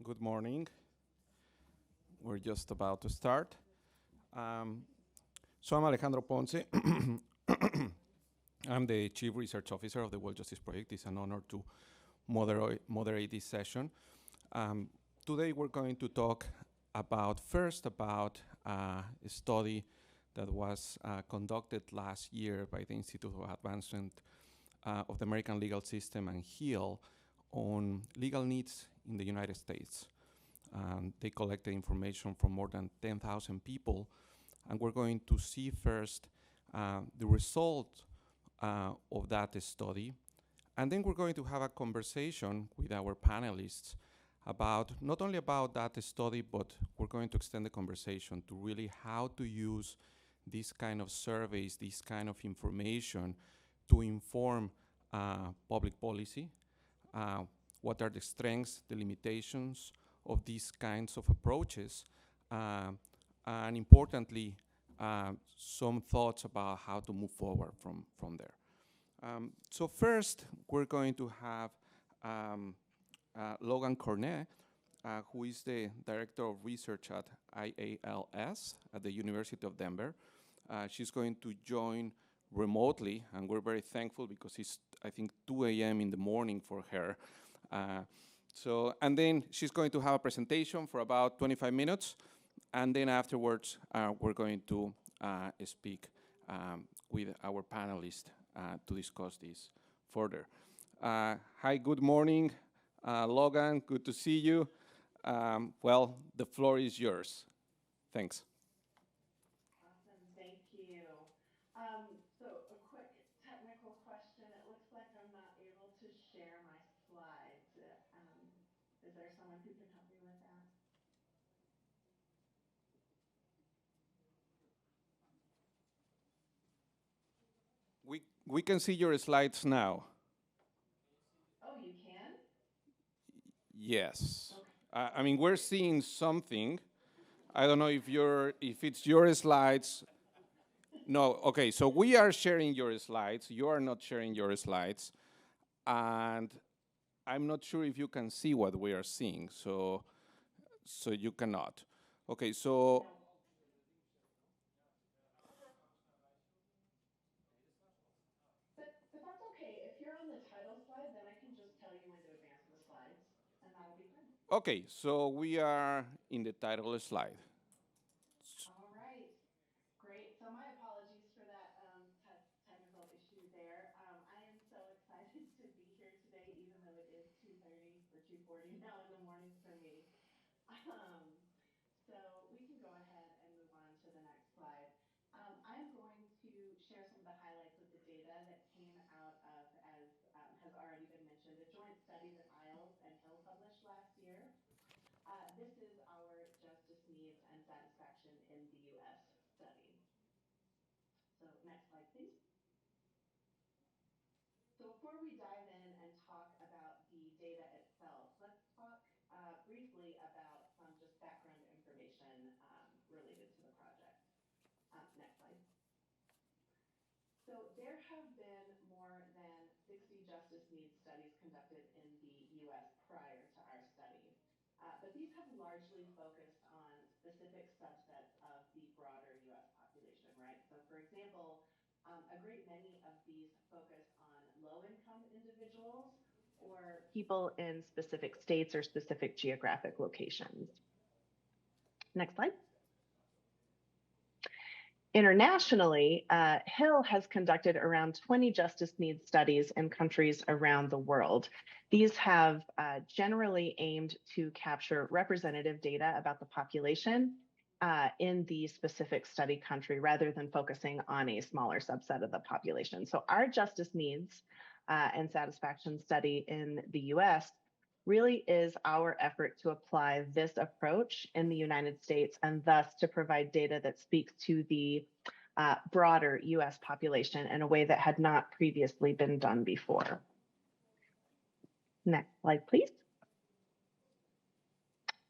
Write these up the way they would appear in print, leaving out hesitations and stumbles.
Good morning. We're just about to start. So I'm Alejandro Ponce. I'm the Chief Research Officer of the World Justice Project. It's an honor to moderate this session. Today we're going to talk first about a study that was conducted last year by the Institute of Advancement of the American Legal System and HiiL on legal needs in the United States. They collected information from more than 10,000 people, and we're going to see first the result of that study, and then we're going to have a conversation with our panelists about not only about that study, but we're going to extend the conversation to really how to use these kind of surveys, this kind of information to inform public policy. What are the strengths, the limitations of these kinds of approaches, and importantly, some thoughts about how to move forward from there. So first, we're going to have Logan Cornett, who is the Director of Research at IAALS at the University of Denver. She's going to join remotely, and we're very thankful because it's, I think, 2 a.m. in the morning for her. And then she's going to have a presentation for about 25 minutes, and then afterwards we're going to speak with our panelists to discuss this further. Hi, good morning, Logan, good to see you. Well, the floor is yours. Thanks. Awesome, thank you. So a quick technical question. It looks like I'm not able to share my slides. Is there someone who can help me with that? We can see your slides now. Oh, you can? Yes. Okay. I mean, we're seeing something. I don't know if it's your slides. No, okay, so we are sharing your slides. You are not sharing your slides. And I'm not sure if you can see what we are seeing, so you cannot. Okay, so. No. But that's okay. If you're on the title slide, then I can just tell you when to advance the slides, and that'll be fine. Okay, so we are in the title slide. All right, great. So my apologies for that technical issue there. I am so excited to be here today, even though it is 2:30 or 2:40 now in the morning for me. So we can go ahead and move on to the next slide. I'm going to share some of the highlights of the data that came out of, as has already been mentioned, a joint study that Ials and HiiL published last year. This is our justice needs and satisfaction in the U.S. study. So next slide, please. So before we dive in and talk about the data itself, let's talk briefly about some just background information related to the project. Next slide. So there have been more than 60 justice needs studies conducted in the U.S. prior to our study. But these have largely focused on specific subsets of the broader U.S. population, right? So for example, a great many of these focus on low-income individuals or people in specific states or specific geographic locations. Next slide. Internationally, HiiL has conducted around 20 justice needs studies in countries around the world. These have generally aimed to capture representative data about the population in the specific study country rather than focusing on a smaller subset of the population. So our justice needs and satisfaction study in the US really is our effort to apply this approach in the United States and thus to provide data that speaks to the broader US population in a way that had not previously been done before. Next slide, please.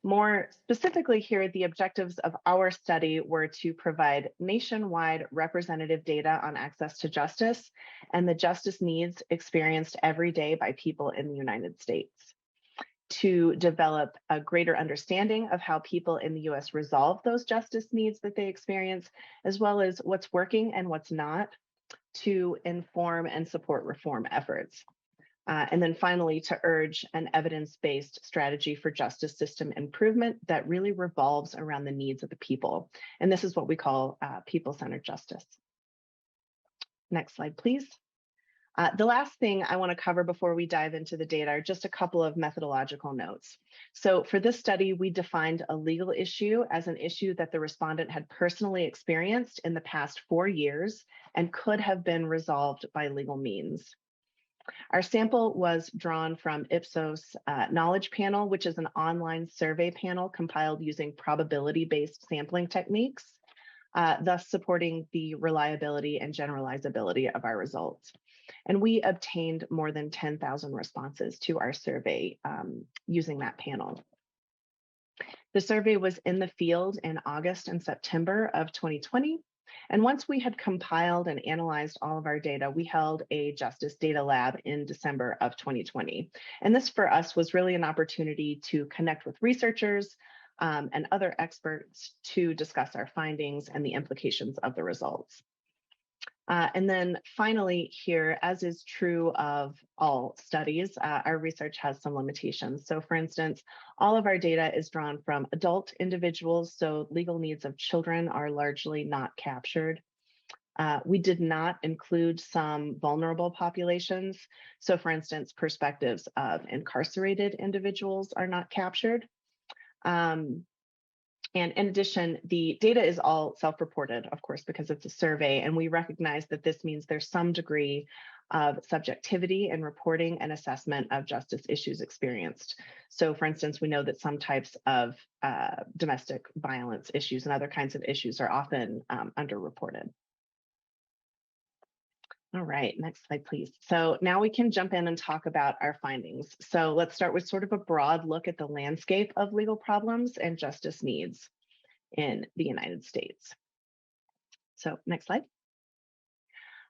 More specifically here, the objectives of our study were to provide nationwide representative data on access to justice and the justice needs experienced every day by people in the United States. to develop a greater understanding of how people in the US resolve those justice needs that they experience, as well as what's working and what's not, to inform and support reform efforts. And then finally, to urge an evidence-based strategy for justice system improvement that really revolves around the needs of the people. And this is what we call people-centered justice. Next slide, please. The last thing I want to cover before we dive into the data are just a couple of methodological notes. So for this study, we defined a legal issue as an issue that the respondent had personally experienced in the past 4 years and could have been resolved by legal means. Our sample was drawn from Ipsos Knowledge Panel, which is an online survey panel compiled using probability-based sampling techniques, thus supporting the reliability and generalizability of our results. And we obtained more than 10,000 responses to our survey using that panel. The survey was in the field in August and September of 2020. And once we had compiled and analyzed all of our data, we held a Justice Data Lab in December of 2020. And this for us was really an opportunity to connect with researchers and other experts to discuss our findings and the implications of the results. And then finally here, as is true of all studies, our research has some limitations. So for instance, all of our data is drawn from adult individuals, so legal needs of children are largely not captured. We did not include some vulnerable populations. So for instance, perspectives of incarcerated individuals are not captured. And in addition, the data is all self-reported, of course, because it's a survey, and we recognize that this means there's some degree of subjectivity in reporting and assessment of justice issues experienced. So for instance, we know that some types of domestic violence issues and other kinds of issues are often underreported. All right, next slide, please. So now we can jump in and talk about our findings. So let's start with sort of a broad look at the landscape of legal problems and justice needs in the United States. So next slide.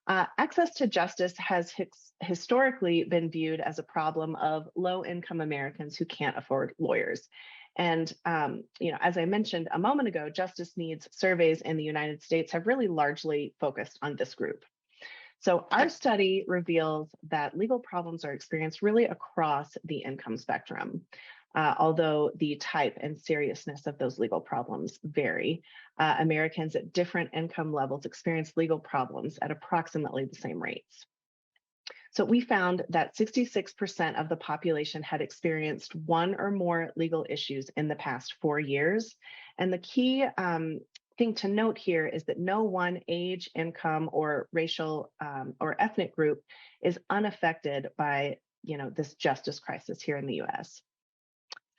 Access to justice has historically been viewed as a problem of low-income Americans who can't afford lawyers. And as I mentioned a moment ago, justice needs surveys in the United States have really largely focused on this group. So our study reveals that legal problems are experienced really across the income spectrum, although the type and seriousness of those legal problems vary. Americans at different income levels experience legal problems at approximately the same rates. So we found that 66% of the population had experienced one or more legal issues in the past 4 years. And the key thing to note here is that no one age, income, or racial or ethnic group is unaffected by this justice crisis here in the US.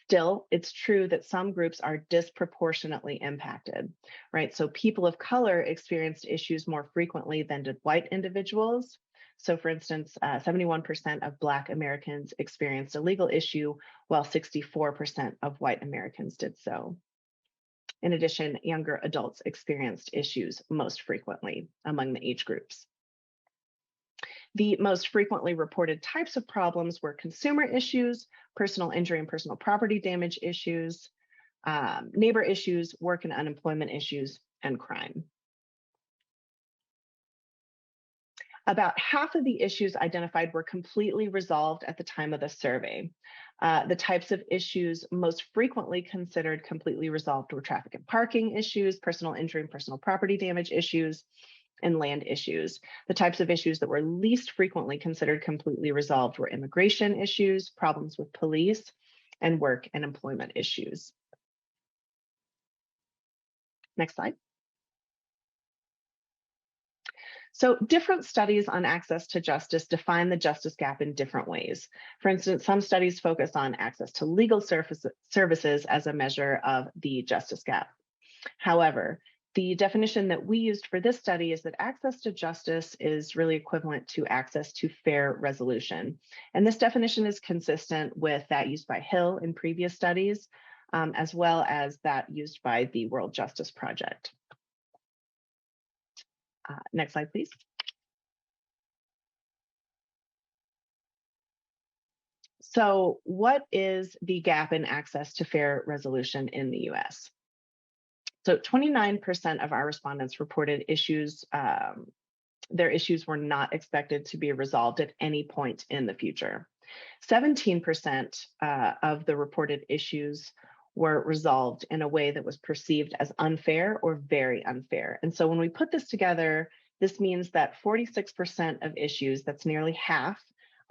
Still, it's true that some groups are disproportionately impacted, right? So people of color experienced issues more frequently than did white individuals. So for instance, 71% of Black Americans experienced a legal issue, while 64% of white Americans did so. In addition, younger adults experienced issues most frequently among the age groups. The most frequently reported types of problems were consumer issues, personal injury and personal property damage issues, neighbor issues, work and unemployment issues, and crime. About half of the issues identified were completely resolved at the time of the survey. The types of issues most frequently considered completely resolved were traffic and parking issues, personal injury and personal property damage issues, and land issues. The types of issues that were least frequently considered completely resolved were immigration issues, problems with police, and work and employment issues. Next slide. So different studies on access to justice define the justice gap in different ways. For instance, some studies focus on access to legal services as a measure of the justice gap. However, the definition that we used for this study is that access to justice is really equivalent to access to fair resolution. And this definition is consistent with that used by HiiL in previous studies, as well as that used by the World Justice Project. Next slide, please. So what is the gap in access to fair resolution in the US? So 29% of our respondents reported issues, their issues were not expected to be resolved at any point in the future. 17% of the reported issues were resolved in a way that was perceived as unfair or very unfair. And so when we put this together, this means that 46% of issues, that's nearly half,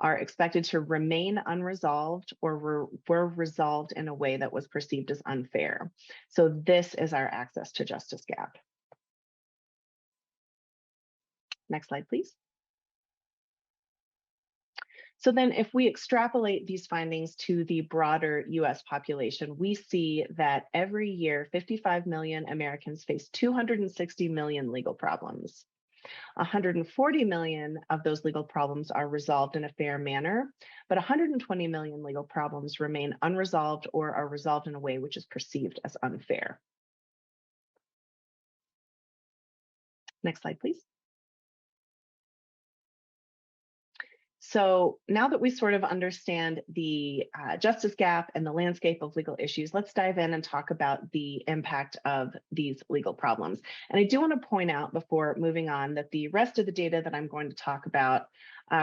are expected to remain unresolved or were resolved in a way that was perceived as unfair. So this is our access to justice gap. Next slide, please. So then if we extrapolate these findings to the broader US population, we see that every year, 55 million Americans face 260 million legal problems. 140 million of those legal problems are resolved in a fair manner, but 120 million legal problems remain unresolved or are resolved in a way which is perceived as unfair. Next slide, please. So now that we sort of understand the justice gap and the landscape of legal issues, let's dive in and talk about the impact of these legal problems. And I do want to point out before moving on that the rest of the data that I'm going to talk about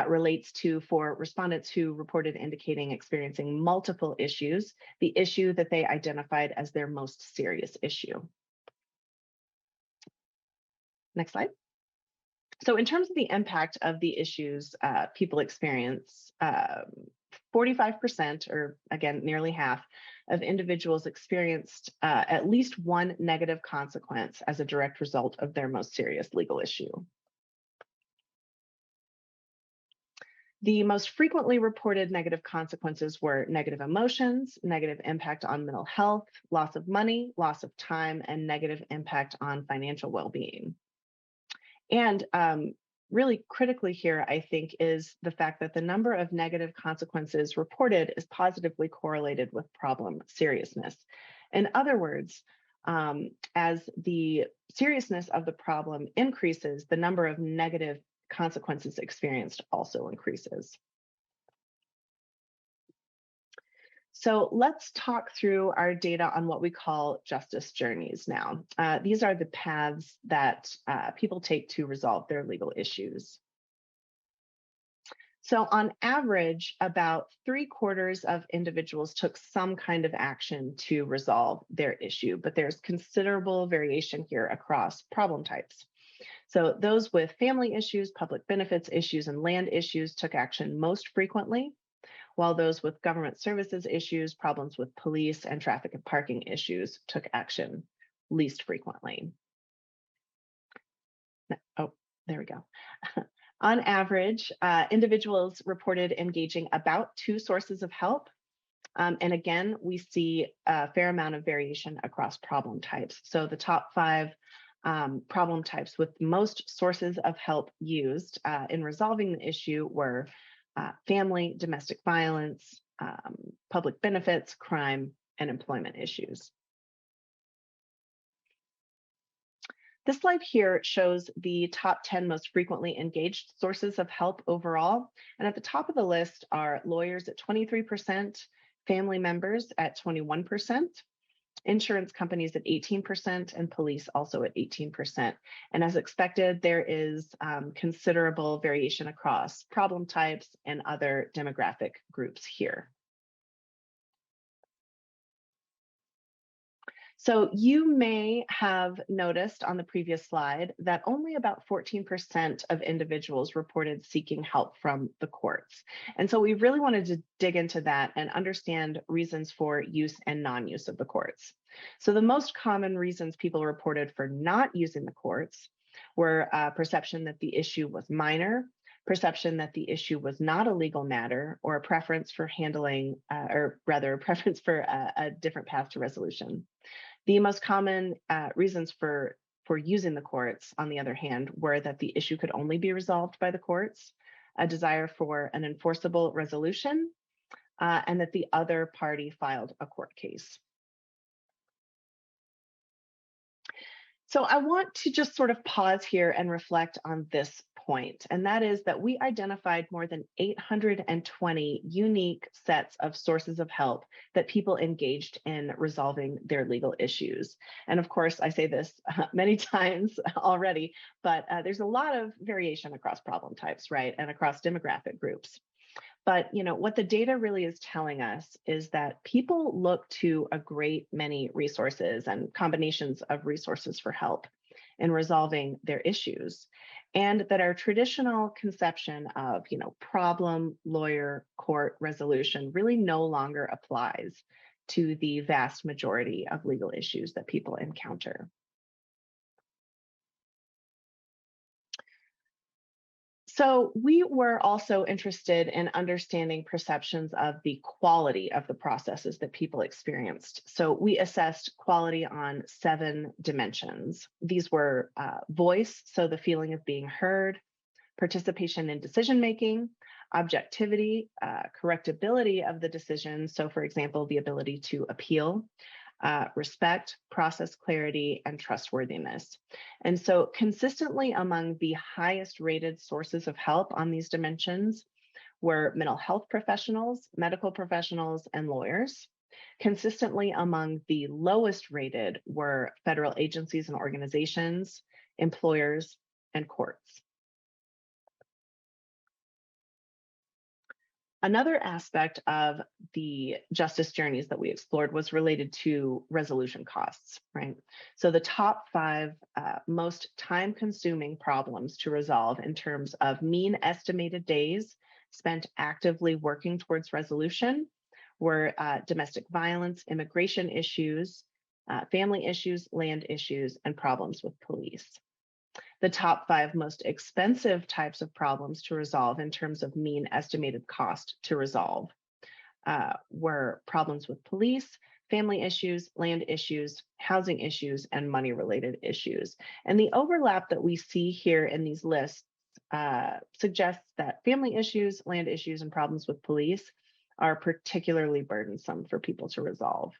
relates to for respondents who reported indicating experiencing multiple issues, the issue that they identified as their most serious issue. Next slide. So in terms of the impact of the issues people experience, 45%, or again, nearly half, of individuals experienced at least one negative consequence as a direct result of their most serious legal issue. The most frequently reported negative consequences were negative emotions, negative impact on mental health, loss of money, loss of time, and negative impact on financial well-being. And really critically here, I think, is the fact that the number of negative consequences reported is positively correlated with problem seriousness. In other words, as the seriousness of the problem increases, the number of negative consequences experienced also increases. So let's talk through our data on what we call justice journeys now. These are the paths that people take to resolve their legal issues. So on average, about 3/4 of individuals took some kind of action to resolve their issue, but there's considerable variation here across problem types. So those with family issues, public benefits issues, and land issues took action most frequently, while those with government services issues, problems with police, and traffic and parking issues took action least frequently. Oh, there we go. On average, individuals reported engaging about 2 sources of help. And again, we see a fair amount of variation across problem types. So the top 5 problem types with most sources of help used in resolving the issue were family, domestic violence, public benefits, crime, and employment issues. This slide here shows the top 10 most frequently engaged sources of help overall. And at the top of the list are lawyers at 23%, family members at 21%, insurance companies at 18%, and police also at 18%. And as expected, there is considerable variation across problem types and other demographic groups here. So you may have noticed on the previous slide that only about 14% of individuals reported seeking help from the courts. And so we really wanted to dig into that and understand reasons for use and non-use of the courts. So the most common reasons people reported for not using the courts were perception that the issue was minor, perception that the issue was not a legal matter, or a preference for handling, or rather a preference for a different path to resolution. The most common reasons for using the courts, on the other hand, were that the issue could only be resolved by the courts, a desire for an enforceable resolution, and that the other party filed a court case. So I want to just sort of pause here and reflect on this point, and that is that we identified more than 820 unique sets of sources of help that people engaged in resolving their legal issues. And of course, I say this many times already, but there's a lot of variation across problem types, right, and across demographic groups. But what the data really is telling us is that people look to a great many resources and combinations of resources for help in resolving their issues. And that our traditional conception of, problem, lawyer, court resolution really no longer applies to the vast majority of legal issues that people encounter. So we were also interested in understanding perceptions of the quality of the processes that people experienced. So we assessed quality on 7 dimensions. These were voice, so the feeling of being heard, participation in decision making, objectivity, correctability of the decision. So for example, the ability to appeal, respect, process clarity, and trustworthiness. And so consistently among the highest rated sources of help on these dimensions were mental health professionals, medical professionals, and lawyers. Consistently among the lowest rated were federal agencies and organizations, employers, and courts. Another aspect of the justice journeys that we explored was related to resolution costs, right? So the top 5 most time-consuming problems to resolve in terms of mean estimated days spent actively working towards resolution were domestic violence, immigration issues, family issues, land issues, and problems with police. The top 5 most expensive types of problems to resolve in terms of mean estimated cost to resolve were problems with police, family issues, land issues, housing issues, and money-related issues. And the overlap that we see here in these lists suggests that family issues, land issues, and problems with police are particularly burdensome for people to resolve.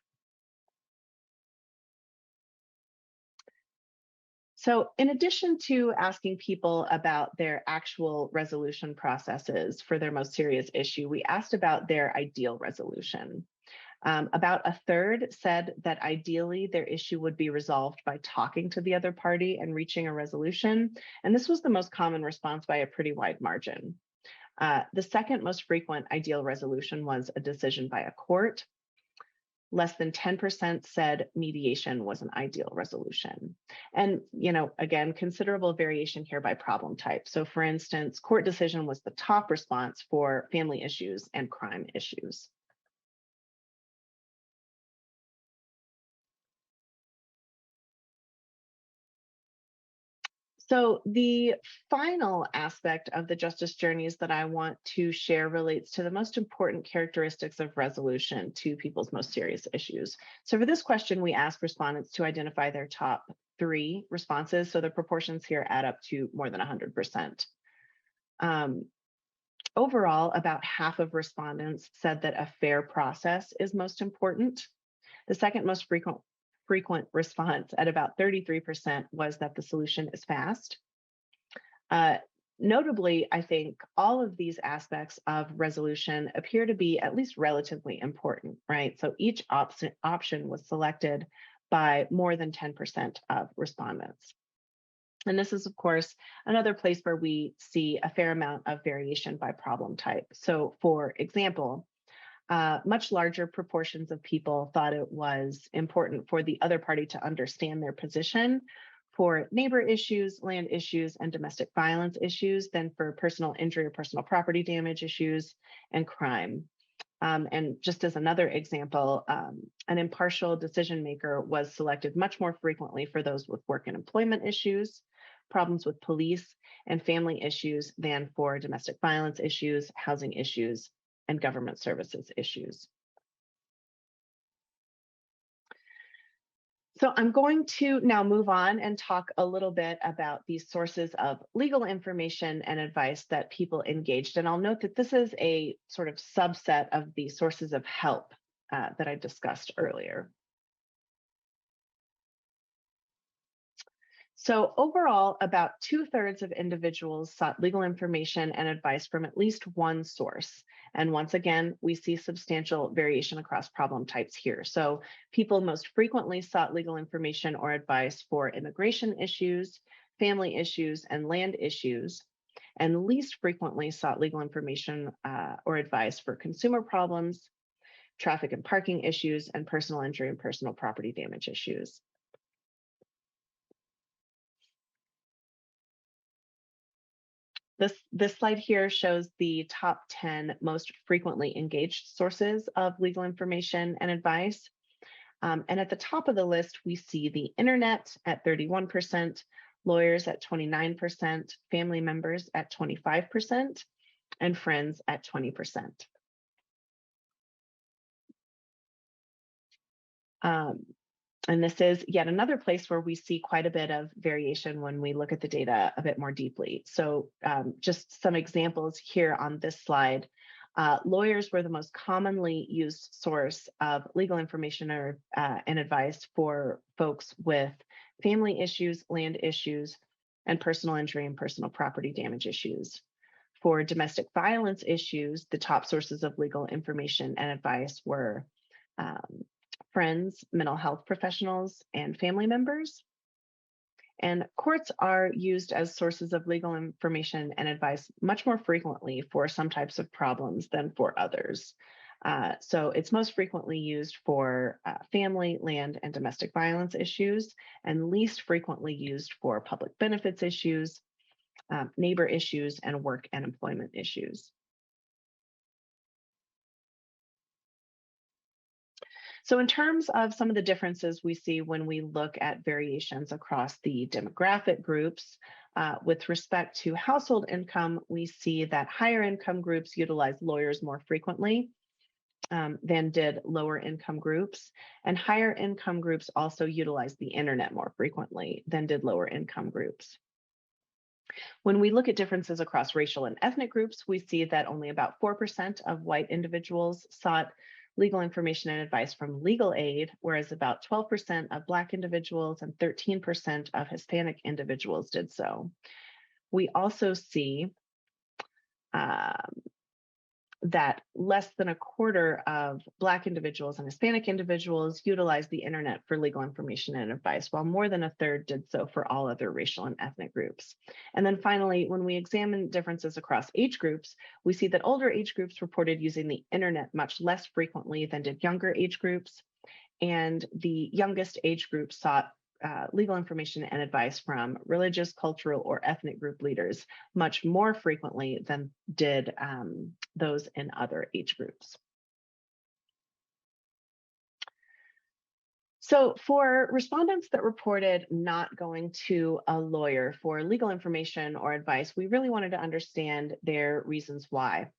So in addition to asking people about their actual resolution processes for their most serious issue, we asked about their ideal resolution. About a third said that ideally their issue would be resolved by talking to the other party and reaching a resolution. And this was the most common response by a pretty wide margin. The second most frequent ideal resolution was a decision by a court. Less than 10% said mediation was an ideal resolution. And, again, considerable variation here by problem type. So for instance, court decision was the top response for family issues and crime issues. So the final aspect of the justice journeys that I want to share relates to the most important characteristics of resolution to people's most serious issues. So for this question, we asked respondents to identify their top 3 responses. So the proportions here add up to more than 100%. Overall, about half of respondents said that a fair process is most important. The second most frequent response at about 33% was that the solution is fast. Notably, I think all of these aspects of resolution appear to be at least relatively important, right? So each option was selected by more than 10% of respondents. And this is, of course, another place where we see a fair amount of variation by problem type. So for example, much larger proportions of people thought it was important for the other party to understand their position for neighbor issues, land issues, and domestic violence issues than for personal injury or personal property damage issues and crime. And just as another example, an impartial decision maker was selected much more frequently for those with work and employment issues, problems with police, and family issues than for domestic violence issues, housing issues, and government services issues. So I'm going to now move on and talk a little bit about these sources of legal information and advice that people engaged. And I'll note that this is a sort of subset of the sources of help that I discussed earlier. So overall, about 2/3 of individuals sought legal information and advice from at least one source. And once again, we see substantial variation across problem types here. So people most frequently sought legal information or advice for immigration issues, family issues, and land issues, and least frequently sought legal information or advice for consumer problems, traffic and parking issues, and personal injury and personal property damage issues. This slide here shows the top 10 most frequently engaged sources of legal information and advice. And at the top of the list, we see the internet at 31%, lawyers at 29%, family members at 25%, and friends at 20%. And this is yet another place where we see quite a bit of variation when we look at the data a bit more deeply. So just some examples here on this slide. Lawyers were the most commonly used source of legal information or and advice for folks with family issues, land issues, and personal injury and personal property damage issues. For domestic violence issues, the top sources of legal information and advice were friends, mental health professionals, and family members. And courts are used as sources of legal information and advice much more frequently for some types of problems than for others. So it's most frequently used for family, land, and domestic violence issues, and least frequently used for public benefits issues, neighbor issues, and work and employment issues. So in terms of some of the differences we see when we look at variations across the demographic groups, with respect to household income, we see that higher income groups utilize lawyers more frequently than did lower income groups, and higher income groups also utilize the internet more frequently than did lower income groups. When we look at differences across racial and ethnic groups, we see that only about 4% of white individuals sought legal information and advice from legal aid, whereas about 12% of Black individuals and 13% of Hispanic individuals did so. We also see that less than a quarter of Black individuals and Hispanic individuals utilize the internet for legal information and advice, while more than a third did so for all other racial and ethnic groups. And then finally, when we examine differences across age groups, we see that older age groups reported using the internet much less frequently than did younger age groups. And the youngest age group sought legal information and advice from religious, cultural, or ethnic group leaders much more frequently than did those in other age groups. So for respondents that reported not going to a lawyer for legal information or advice, we really wanted to understand their reasons why.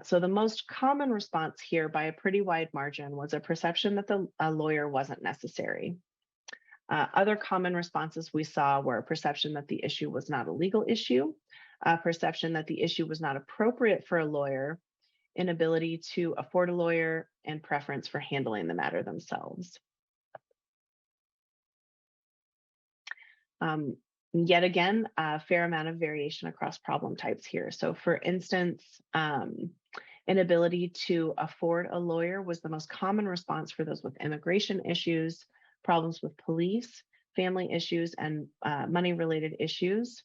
So the most common response here by a pretty wide margin was a perception that a lawyer wasn't necessary. Other common responses we saw were a perception that the issue was not a legal issue, a perception that the issue was not appropriate for a lawyer, inability to afford a lawyer, and preference for handling the matter themselves. Yet again, a fair amount of variation across problem types here. So for instance, inability to afford a lawyer was the most common response for those with immigration issues, problems with police, family issues, and money-related issues.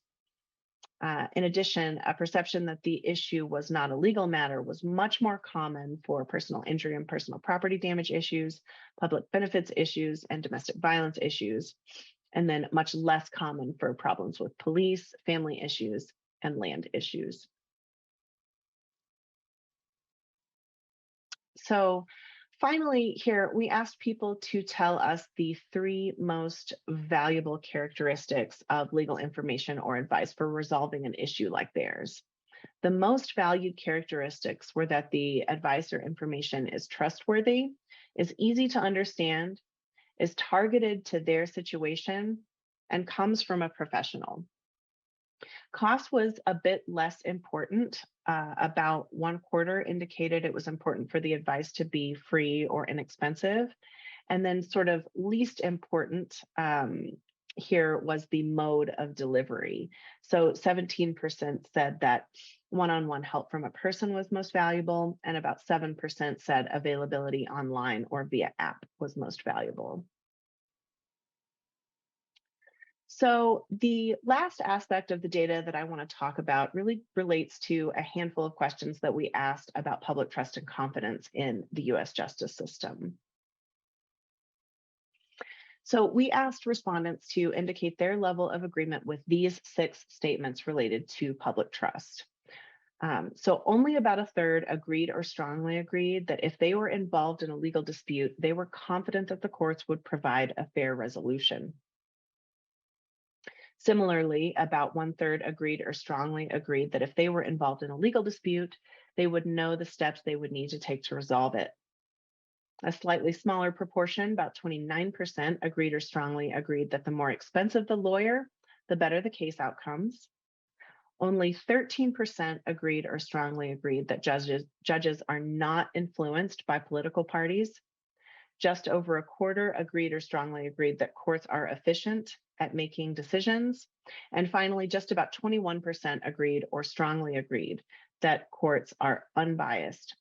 In addition, a perception that the issue was not a legal matter was much more common for personal injury and personal property damage issues, public benefits issues, and domestic violence issues, and then much less common for problems with police, family issues, and land issues. So finally, here, we asked people to tell us the 3 most valuable characteristics of legal information or advice for resolving an issue like theirs. The most valued characteristics were that the advice or information is trustworthy, is easy to understand, is targeted to their situation, and comes from a professional. Cost was a bit less important. About 1/4 indicated it was important for the advice to be free or inexpensive. And then sort of least important here was the mode of delivery. So 17% said that one-on-one help from a person was most valuable, and about 7% said availability online or via app was most valuable. So the last aspect of the data that I want to talk about really relates to a handful of questions that we asked about public trust and confidence in the US justice system. So we asked respondents to indicate their level of agreement with these 6 statements related to public trust. So only about a third agreed or strongly agreed that if they were involved in a legal dispute, they were confident that the courts would provide a fair resolution. Similarly, about 1/3 agreed or strongly agreed that if they were involved in a legal dispute, they would know the steps they would need to take to resolve it. A slightly smaller proportion, about 29%, agreed or strongly agreed that the more expensive the lawyer, the better the case outcomes. Only 13% agreed or strongly agreed that judges are not influenced by political parties. Just over a quarter agreed or strongly agreed that courts are efficient at making decisions. And finally, just about 21% agreed or strongly agreed that courts are unbiased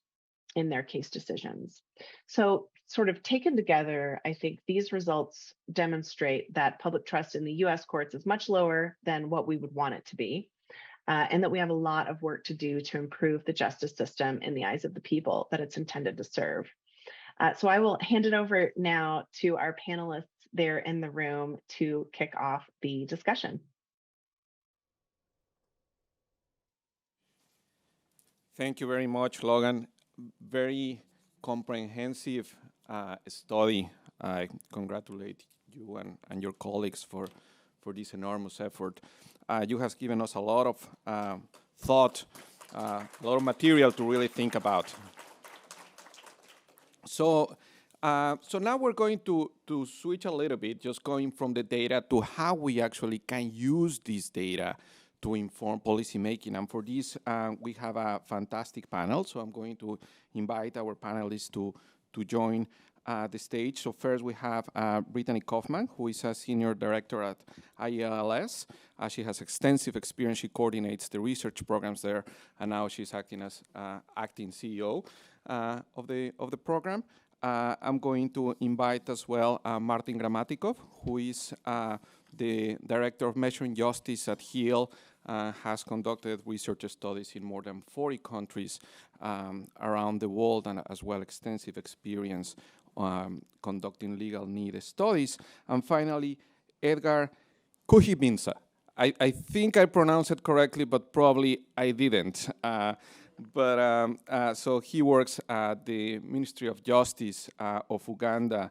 in their case decisions. So sort of taken together, I think these results demonstrate that public trust in the US courts is much lower than what we would want it to be, and that we have a lot of work to do to improve the justice system in the eyes of the people that it's intended to serve. So I will hand it over now to our panelists there in the room to kick off the discussion. Thank you very much, Logan. Very comprehensive study. I congratulate you and your colleagues for this enormous effort. You have given us a lot of thought, a lot of material to really think about. So now we're going to switch a little bit, just going from the data to how we actually can use this data to inform policymaking. And for this, we have a fantastic panel. So I'm going to invite our panelists to join the stage. So first we have Brittany Kauffman, who is a senior director at IAALS. She has extensive experience. She coordinates the research programs there, and now she's acting as acting CEO of the program. I'm going to invite as well Martin Gramatikov, who is the Director of Measuring Justice at HiiL, has conducted research studies in more than 40 countries around the world, and as well extensive experience conducting legal need studies. And finally, Edgar Kuhimbisa. I think I pronounced it correctly, but probably I didn't. So he works at the Ministry of Justice of Uganda,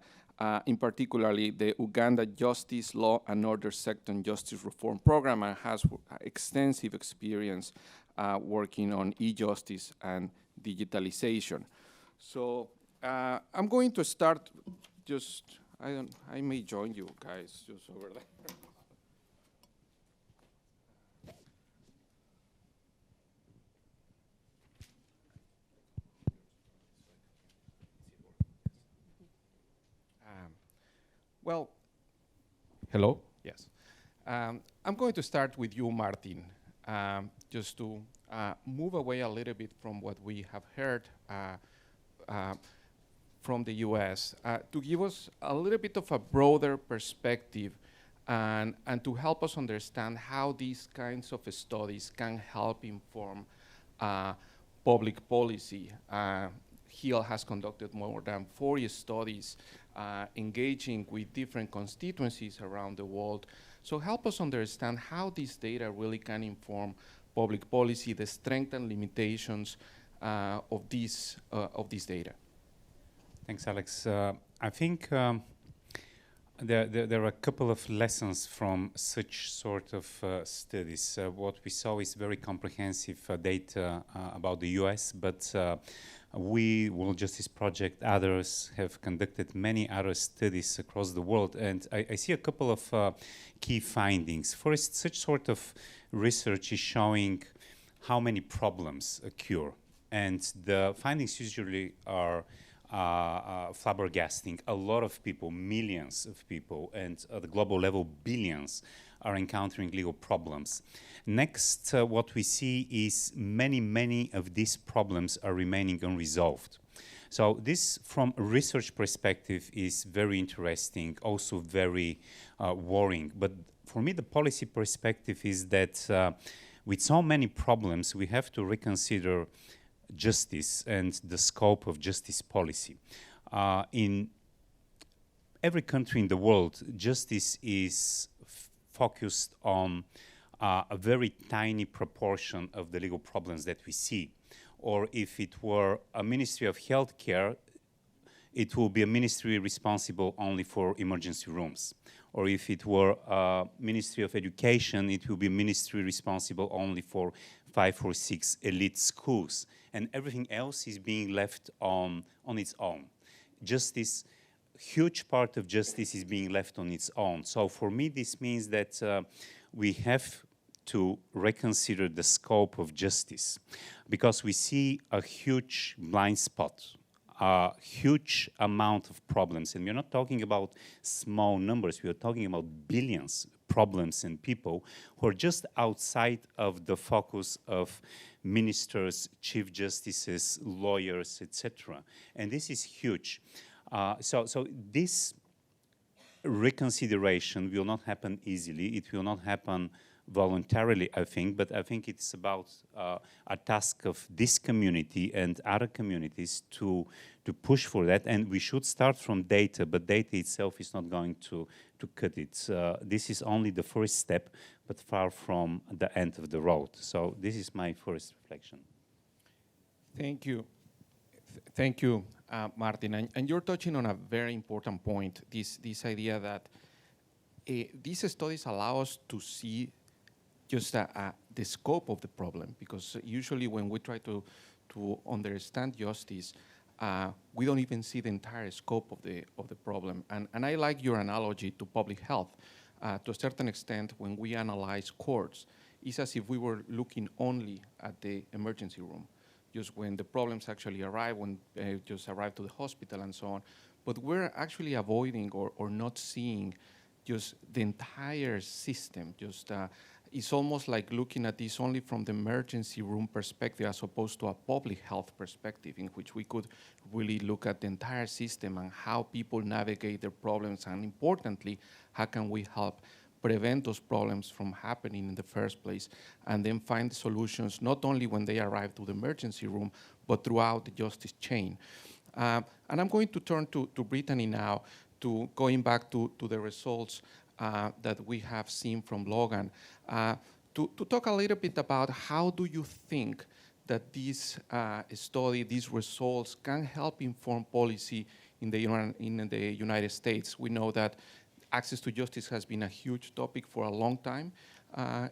in particularly the Uganda Justice, Law and Order Sector Justice Reform Program, and has extensive experience working on e-justice and digitalization. So I'm going to start I may join you guys just over there. Well, hello? Yes. I'm going to start with you, Martin, just to move away a little bit from what we have heard from the US, to give us a little bit of a broader perspective and to help us understand how these kinds of studies can help inform public policy. HiiL has conducted more than 40 studies engaging with different constituencies around the world. So help us understand how this data really can inform public policy, the strengths and limitations of this data. Thanks, Alex. I think there are a couple of lessons from such sort of studies. What we saw is very comprehensive data about the US, but we, World Justice Project, others have conducted many other studies across the world, and I see a couple of key findings. First, such sort of research is showing how many problems occur, and the findings usually are flabbergasting. A lot of people, millions of people, and at the global level, billions, are encountering legal problems. Next, what we see is many of these problems are remaining unresolved. So this, from a research perspective, is very interesting, also very worrying. But for me, the policy perspective is that with so many problems, we have to reconsider justice and the scope of justice policy. In every country in the world, justice is focused on a very tiny proportion of the legal problems that we see. Or if it were a Ministry of Healthcare, it will be a ministry responsible only for emergency rooms. Or if it were a Ministry of Education, it will be a ministry responsible only for 5 or 6 elite schools. And everything else is being left on its own. Justice, huge part of justice is being left on its own. So for me, this means that we have to reconsider the scope of justice, because we see a huge blind spot, a huge amount of problems. And we're not talking about small numbers, we are talking about billions of problems and people who are just outside of the focus of ministers, chief justices, lawyers, etc. And this is huge. So this reconsideration will not happen easily. It will not happen voluntarily, I think, but I think it's about a task of this community and other communities to push for that. And we should start from data, but data itself is not going to cut it. This is only the first step, but far from the end of the road. So this is my first reflection. Thank you. Thank you, Martin. And you're touching on a very important point, this idea that these studies allow us to see just the scope of the problem, because usually when we try to understand justice, we don't even see the entire scope of the problem. And I like your analogy to public health. To a certain extent, when we analyze courts, it's as if we were looking only at the emergency room, just when the problems actually arrive, when just arrive to the hospital and so on. But we're actually avoiding or not seeing just the entire system. Just it's almost like looking at this only from the emergency room perspective as opposed to a public health perspective, in which we could really look at the entire system and how people navigate their problems, and importantly, how can we help prevent those problems from happening in the first place, and then find solutions not only when they arrive to the emergency room, but throughout the justice chain. And I'm going to turn to Brittany now, to going back to the results that we have seen from Logan, to talk a little bit about how do you think that this study, these results, can help inform policy in the United States. We know that access to justice has been a huge topic for a long time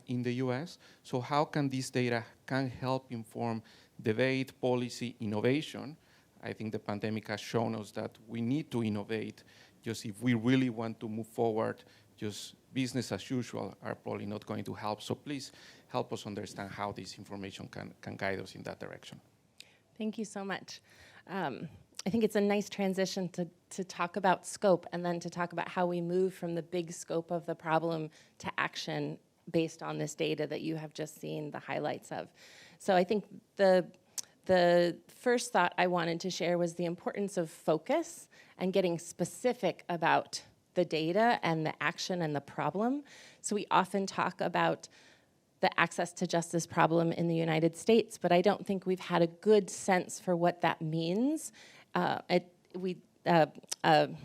in the US. So how can this data can help inform debate, policy, innovation? I think the pandemic has shown us that we need to innovate. Just if we really want to move forward, just business as usual are probably not going to help. So please help us understand how this information can guide us in that direction. Thank you so much. I think it's a nice transition to talk about scope, and then to talk about how we move from the big scope of the problem to action based on this data that you have just seen the highlights of. So I think the first thought I wanted to share was the importance of focus and getting specific about the data and the action and the problem. So we often talk about the access to justice problem in the United States, but I don't think we've had a good sense for what that means. A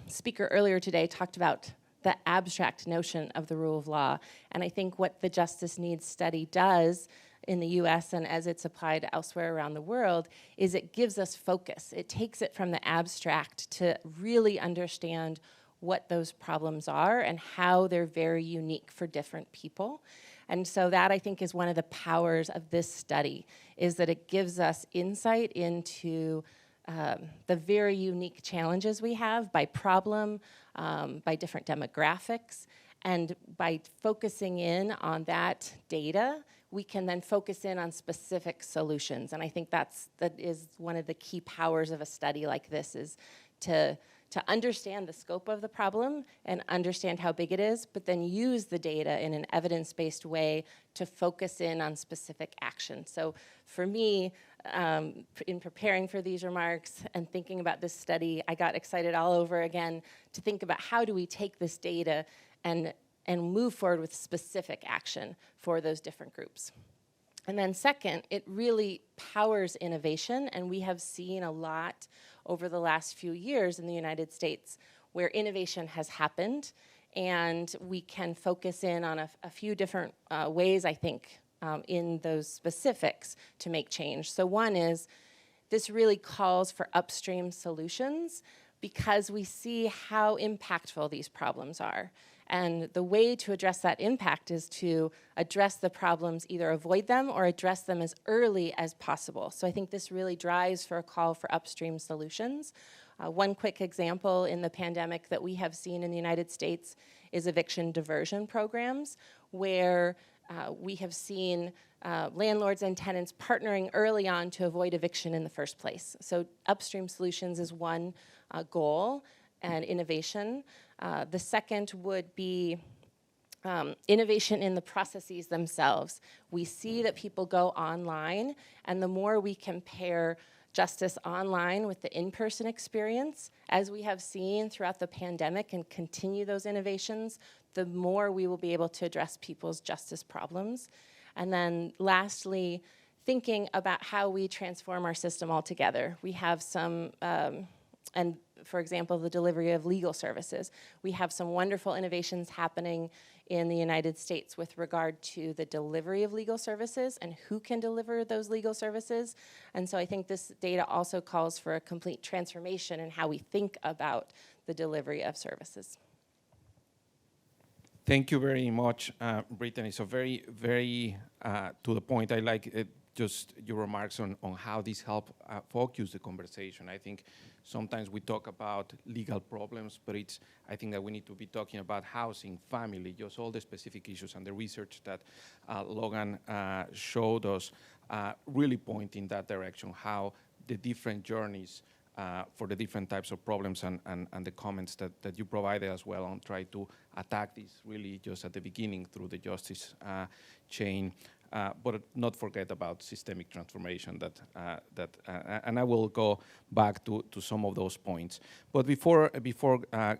speaker earlier today talked about the abstract notion of the rule of law, and I think what the Justice Needs Study does in the US and as it's applied elsewhere around the world is it gives us focus. It takes it from the abstract to really understand what those problems are and how they're very unique for different people. And so that, I think, is one of the powers of this study, is that it gives us insight into the very unique challenges we have by problem, by different demographics, and by focusing in on that data, we can then focus in on specific solutions. And I think that is one of the key powers of a study like this, is to understand the scope of the problem and understand how big it is, but then use the data in an evidence-based way to focus in on specific action. So for me, in preparing for these remarks and thinking about this study, I got excited all over again to think about how do we take this data and move forward with specific action for those different groups. And then second, it really powers innovation, and we have seen a lot over the last few years in the United States where innovation has happened, and we can focus in on a few different ways, I think, in those specifics to make change. So one is, this really calls for upstream solutions because we see how impactful these problems are. And the way to address that impact is to address the problems, either avoid them or address them as early as possible. So I think this really drives for a call for upstream solutions. One quick example in the pandemic that we have seen in the United States is eviction diversion programs, where we have seen landlords and tenants partnering early on to avoid eviction in the first place. So upstream solutions is one goal, and innovation. The second would be innovation in the processes themselves. We see that people go online, and the more we compare justice online with the in-person experience, as we have seen throughout the pandemic, and continue those innovations, the more we will be able to address people's justice problems. And then lastly, thinking about how we transform our system altogether. We have some, and for example, the delivery of legal services. We have some wonderful innovations happening in the United States with regard to the delivery of legal services and who can deliver those legal services. And so I think this data also calls for a complete transformation in how we think about the delivery of services. Thank you very much, Brittany. So very, very to the point. I like just your remarks on how these help focus the conversation. I think sometimes we talk about legal problems, but I think that we need to be talking about housing, family, just all the specific issues, and the research that Logan showed us really point in that direction, how the different journeys for the different types of problems and the comments that you provided as well on try to attack this really just at the beginning through the justice chain, but not forget about systemic transformation and I will go back to some of those points. But before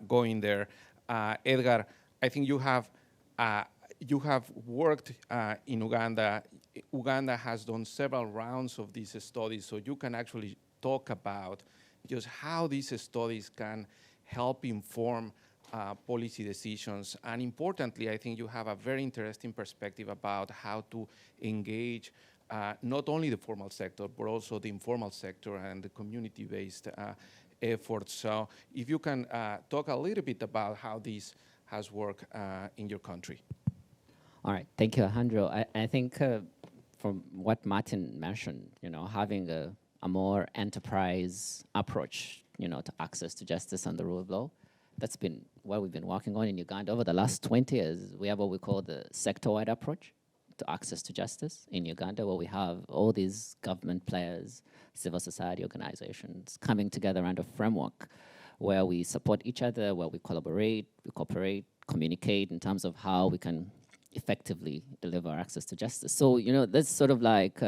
going there, Edgar, I think you have worked in Uganda. Uganda has done several rounds of these studies, so you can actually talk about just how these studies can help inform policy decisions. And importantly, I think you have a very interesting perspective about how to engage not only the formal sector, but also the informal sector and the community-based efforts. So if you can talk a little bit about how this has worked in your country. All right, thank you, Alejandro. I think from what Martin mentioned, having a more enterprise approach, to access to justice and the rule of law. That's been what we've been working on in Uganda over the last 20 years. We have what we call the sector-wide approach to access to justice in Uganda, where we have all these government players, civil society organizations coming together under a framework where we support each other, where we collaborate, we cooperate, communicate in terms of how we can effectively deliver access to justice. So, that's sort of like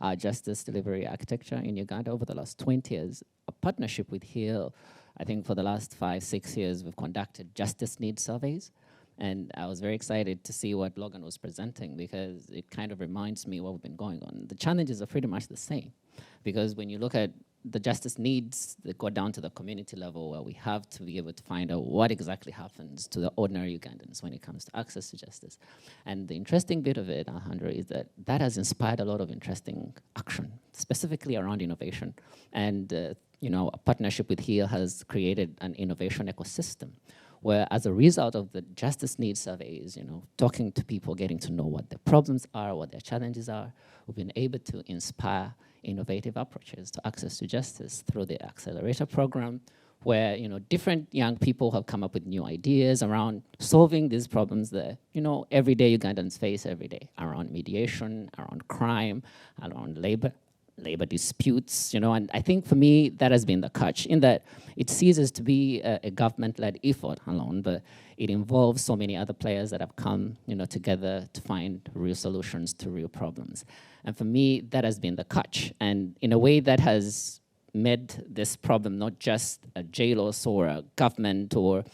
our justice delivery architecture in Uganda over the last 20 years. A partnership with HiiL, I think for the last 5-6 years, we've conducted justice needs surveys. And I was very excited to see what Logan was presenting, because it kind of reminds me what we've been going on. The challenges are pretty much the same, because when you look at the justice needs that go down to the community level, where we have to be able to find out what exactly happens to the ordinary Ugandans when it comes to access to justice. And the interesting bit of it, Alejandro, is that has inspired a lot of interesting action, specifically around innovation. And a partnership with HiiL has created an innovation ecosystem, where as a result of the justice needs surveys, talking to people, getting to know what their problems are, what their challenges are, we've been able to inspire innovative approaches to access to justice through the accelerator program, where different young people have come up with new ideas around solving these problems that everyday Ugandans face every day, around mediation, around crime, around labor disputes, and I think for me that has been the catch, in that it ceases to be a government-led effort alone, but it involves so many other players that have come together to find real solutions to real problems. And for me, that has been the catch, and in a way that has made this problem not just a JLOS or a government or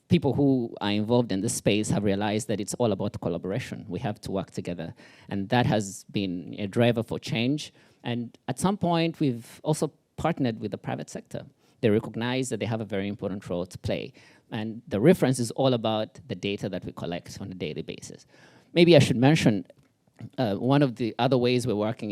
people who are involved in this space have realized that it's all about collaboration. We have to work together. And that has been a driver for change. And at some point, we've also partnered with the private sector. They recognize that they have a very important role to play. And the reference is all about the data that we collect on a daily basis. Maybe I should mention, one of the other ways we're working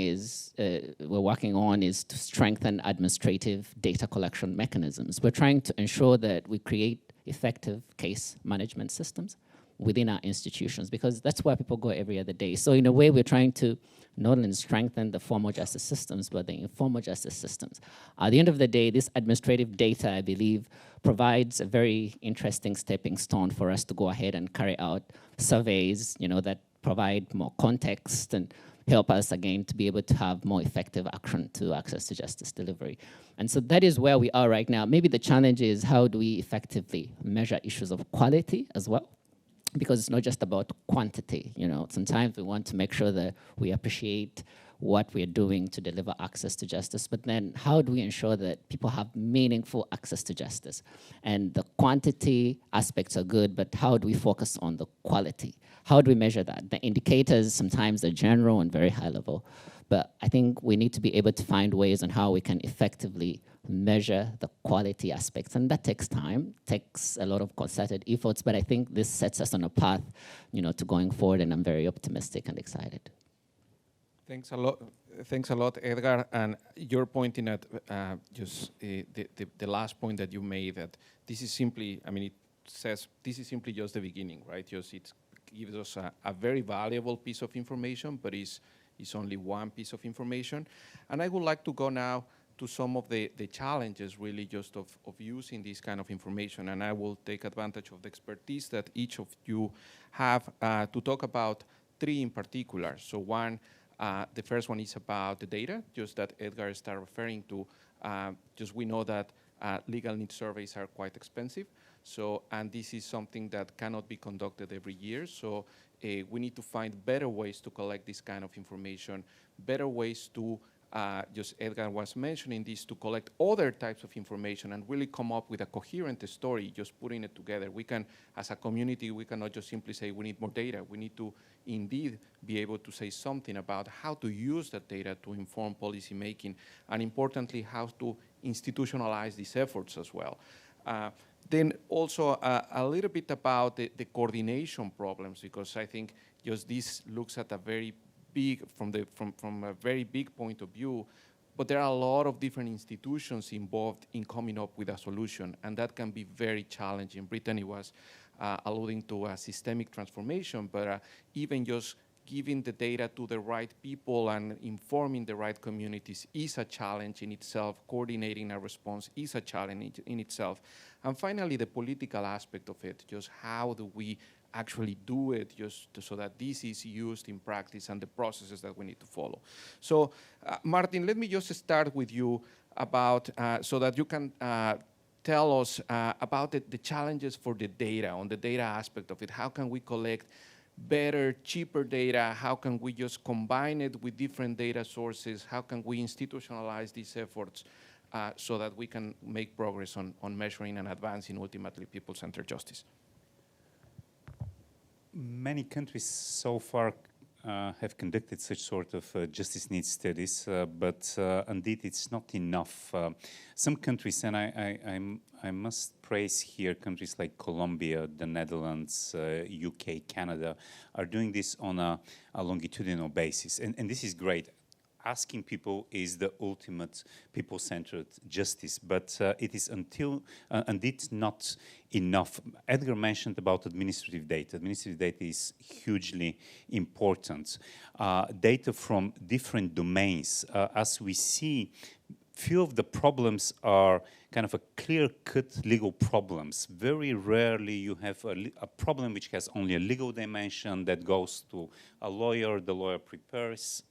on is to strengthen administrative data collection mechanisms. We're trying to ensure that we create effective case management systems within our institutions, because that's where people go every other day. So in a way, we're trying to not only strengthen the formal justice systems, but the informal justice systems. At the end of the day, this administrative data, I believe, provides a very interesting stepping stone for us to go ahead and carry out surveys, that provide more context and help us, again, to be able to have more effective action to access to justice delivery. And so that is where we are right now. Maybe the challenge is, how do we effectively measure issues of quality as well? Because it's not just about quantity. Sometimes we want to make sure that we appreciate what we're doing to deliver access to justice, but then how do we ensure that people have meaningful access to justice? And the quantity aspects are good, but how do we focus on the quality? How do we measure that? The indicators sometimes are general and very high level, but I think we need to be able to find ways on how we can effectively measure the quality aspects. And that takes time, takes a lot of concerted efforts, but I think this sets us on a path, to going forward, and I'm very optimistic and excited. Thanks a lot, Edgar. And you're pointing at just the last point that you made, that this is simply, it says this is simply just the beginning, right? Just it gives us a very valuable piece of information, but it's only one piece of information. And I would like to go now to some of the challenges, really, just of using this kind of information. And I will take advantage of the expertise that each of you have to talk about three in particular. So one, the first one is about the data, just that Edgar started referring to. Just we know that legal needs surveys are quite expensive. So, and this is something that cannot be conducted every year. So we need to find better ways to collect this kind of information, better ways to, just Edgar was mentioning this, to collect other types of information and really come up with a coherent story, just putting it together. We can, as a community, we cannot just simply say we need more data. We need to indeed be able to say something about how to use that data to inform policy making, and importantly, how to institutionalize these efforts as well. Then also a little bit about the coordination problems, because I think just this looks at a very big, from a very big point of view, but there are a lot of different institutions involved in coming up with a solution, and that can be very challenging. Brittany was alluding to a systemic transformation, but even just giving the data to the right people and informing the right communities is a challenge in itself. Coordinating a response is a challenge in itself. And finally, the political aspect of it, just how do we actually do it, just so that this is used in practice and the processes that we need to follow. So, Martin, let me just start with you about, so that you can tell us about the challenges for the data, on the data aspect of it. How can we collect better, cheaper data? How can we just combine it with different data sources? How can we institutionalize these efforts so that we can make progress on measuring and advancing ultimately people-centered justice? Many countries so far have conducted such sort of justice needs studies, but indeed it's not enough. Some countries, and I must praise here countries like Colombia, the Netherlands, UK, Canada, are doing this on a longitudinal basis, and this is great. Asking people is the ultimate people-centered justice, but it is indeed not enough. Edgar mentioned about administrative data. Administrative data is hugely important. Data from different domains, as we see few of the problems are kind of a clear-cut legal problems. Very rarely you have a problem which has only a legal dimension that goes to a lawyer. The lawyer prepares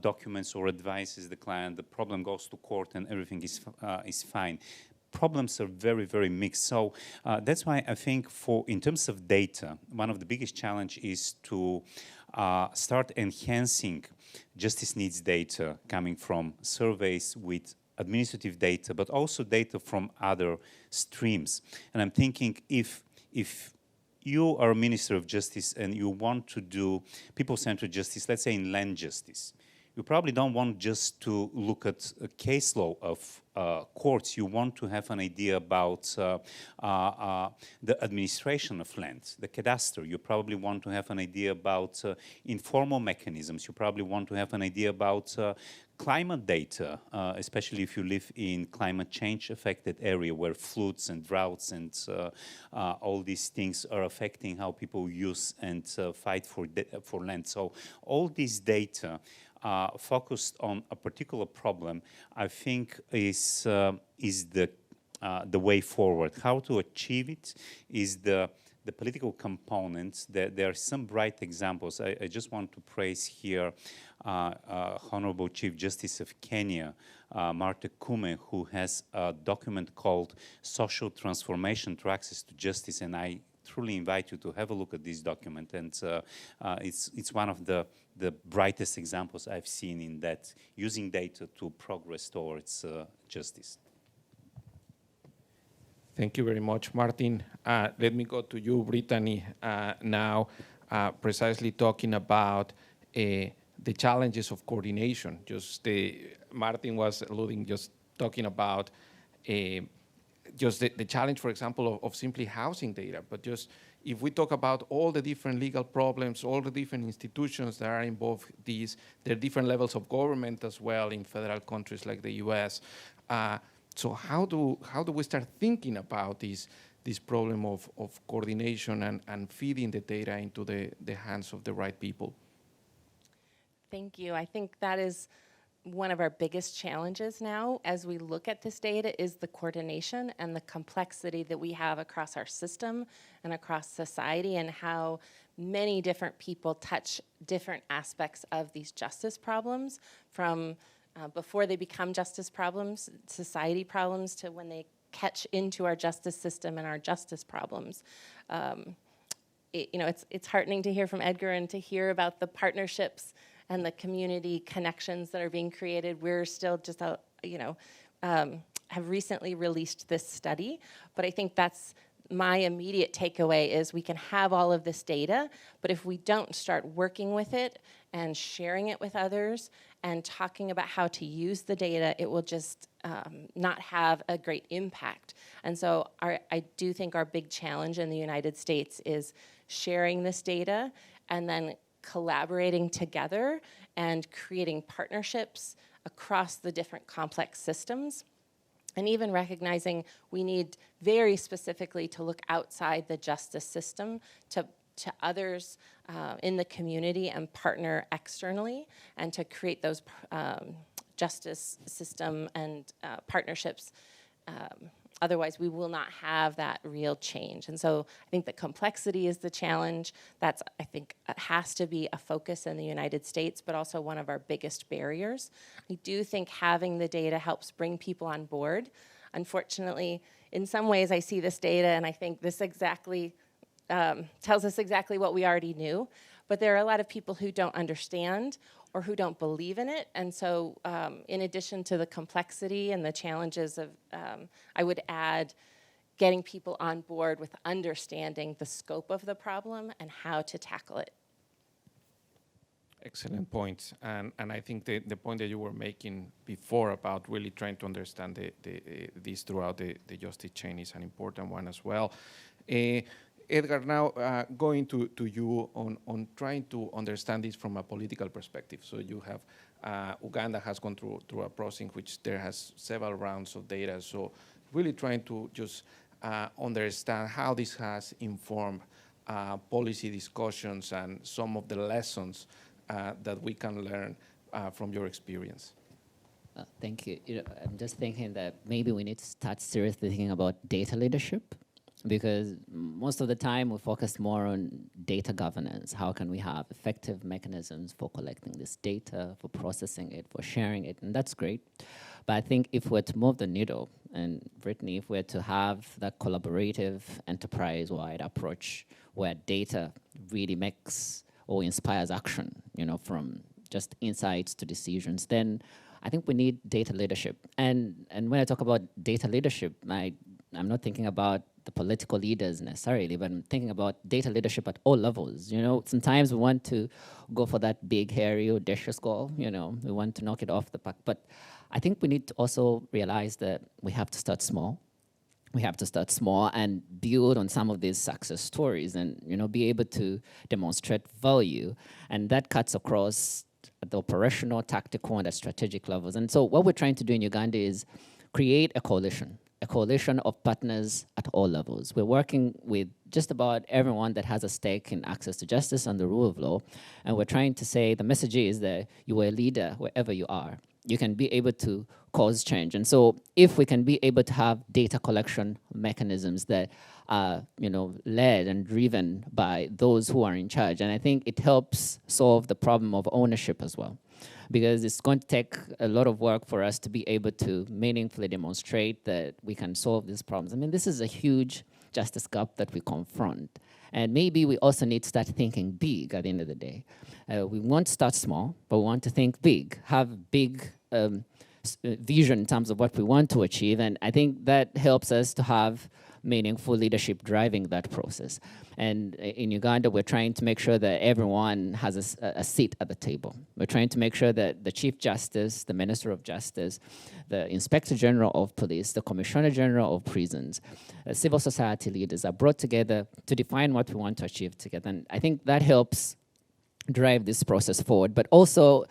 documents or advises the client. The problem goes to court and everything is fine. Problems are very, very mixed. So that's why I think in terms of data, one of the biggest challenge is to start enhancing justice needs data coming from surveys with administrative data, but also data from other streams. And I'm thinking if you are a Minister of Justice and you want to do people-centered justice, let's say in land justice, you probably don't want just to look at a case law of courts. You want to have an idea about the administration of land, the cadastre. You probably want to have an idea about informal mechanisms. You probably want to have an idea about climate data, especially if you live in climate change affected area where floods and droughts and all these things are affecting how people use and fight for land. So all these data focused on a particular problem, I think is the way forward. How to achieve it is the political components. There are some bright examples. I just want to praise here Honorable Chief Justice of Kenya, Martha Koome, who has a document called Social Transformation Through Access to Justice, and I truly invite you to have a look at this document. And it's one of the brightest examples I've seen in that, using data to progress towards justice. Thank you very much, Martin. Let me go to you, Brittany, now, precisely talking about the challenges of coordination. Martin was alluding, just talking about just the challenge, for example, of simply housing data, but just if we talk about all the different legal problems, all the different institutions that are involved, there are different levels of government as well in federal countries like the US. So how do we start thinking about this problem of coordination and feeding the data into the hands of the right people? Thank you. I think that is one of our biggest challenges now as we look at this data is the coordination and the complexity that we have across our system and across society, and how many different people touch different aspects of these justice problems, from before they become justice problems, society problems, to when they catch into our justice system and our justice problems. It's heartening to hear from Edgar and to hear about the partnerships and the community connections that are being created. We're still just, have recently released this study, but I think that's my immediate takeaway is we can have all of this data, but if we don't start working with it and sharing it with others and talking about how to use the data, it will just not have a great impact. And so I do think our big challenge in the United States is sharing this data and then collaborating together and creating partnerships across the different complex systems. And even recognizing we need very specifically to look outside the justice system to others in the community and partner externally, and to create those justice system and partnerships. Otherwise, we will not have that real change. And so I think that complexity is the challenge. That's, I think, has to be a focus in the United States, but also one of our biggest barriers. I do think having the data helps bring people on board. Unfortunately, in some ways, I see this data and I think this exactly tells us exactly what we already knew. But there are a lot of people who don't understand or who don't believe in it. And so in addition to the complexity and the challenges of, I would add getting people on board with understanding the scope of the problem and how to tackle it. Excellent point. And I think the point that you were making before about really trying to understand this throughout the justice chain is an important one as well. Edgar, now going to you on trying to understand this from a political perspective. So you have, Uganda has gone through a process in which there has several rounds of data. So really trying to just understand how this has informed policy discussions and some of the lessons that we can learn from your experience. Thank you. I'm just thinking that maybe we need to start seriously thinking about data leadership, because most of the time we focus more on data governance. How can we have effective mechanisms for collecting this data, for processing it, for sharing it, and that's great. But I think if we're to move the needle, and Brittany, if we're to have that collaborative enterprise-wide approach where data really makes or inspires action, from just insights to decisions, then I think we need data leadership. And when I talk about data leadership, I'm not thinking about the political leaders necessarily, but I'm thinking about data leadership at all levels. Sometimes we want to go for that big, hairy, audacious goal. We want to knock it off the park. But I think we need to also realize that we have to start small. We have to start small and build on some of these success stories and, be able to demonstrate value. And that cuts across at the operational, tactical, and the strategic levels. And so what we're trying to do in Uganda is create a coalition of partners at all levels. We're working with just about everyone that has a stake in access to justice and the rule of law. And we're trying to say the message is that you are a leader wherever you are. You can be able to cause change. And so if we can be able to have data collection mechanisms that are, led and driven by those who are in charge, and I think it helps solve the problem of ownership as well, because it's going to take a lot of work for us to be able to meaningfully demonstrate that we can solve these problems. I mean, this is a huge justice gap that we confront. And maybe we also need to start thinking big at the end of the day. We want to start small, but we want to think big, have big vision in terms of what we want to achieve. And I think that helps us to have meaningful leadership driving that process. And in Uganda, we're trying to make sure that everyone has a seat at the table. We're trying to make sure that the Chief Justice, the Minister of Justice, the Inspector General of Police, the Commissioner General of Prisons, civil society leaders are brought together to define what we want to achieve together. And I think that helps drive this process forward. But also,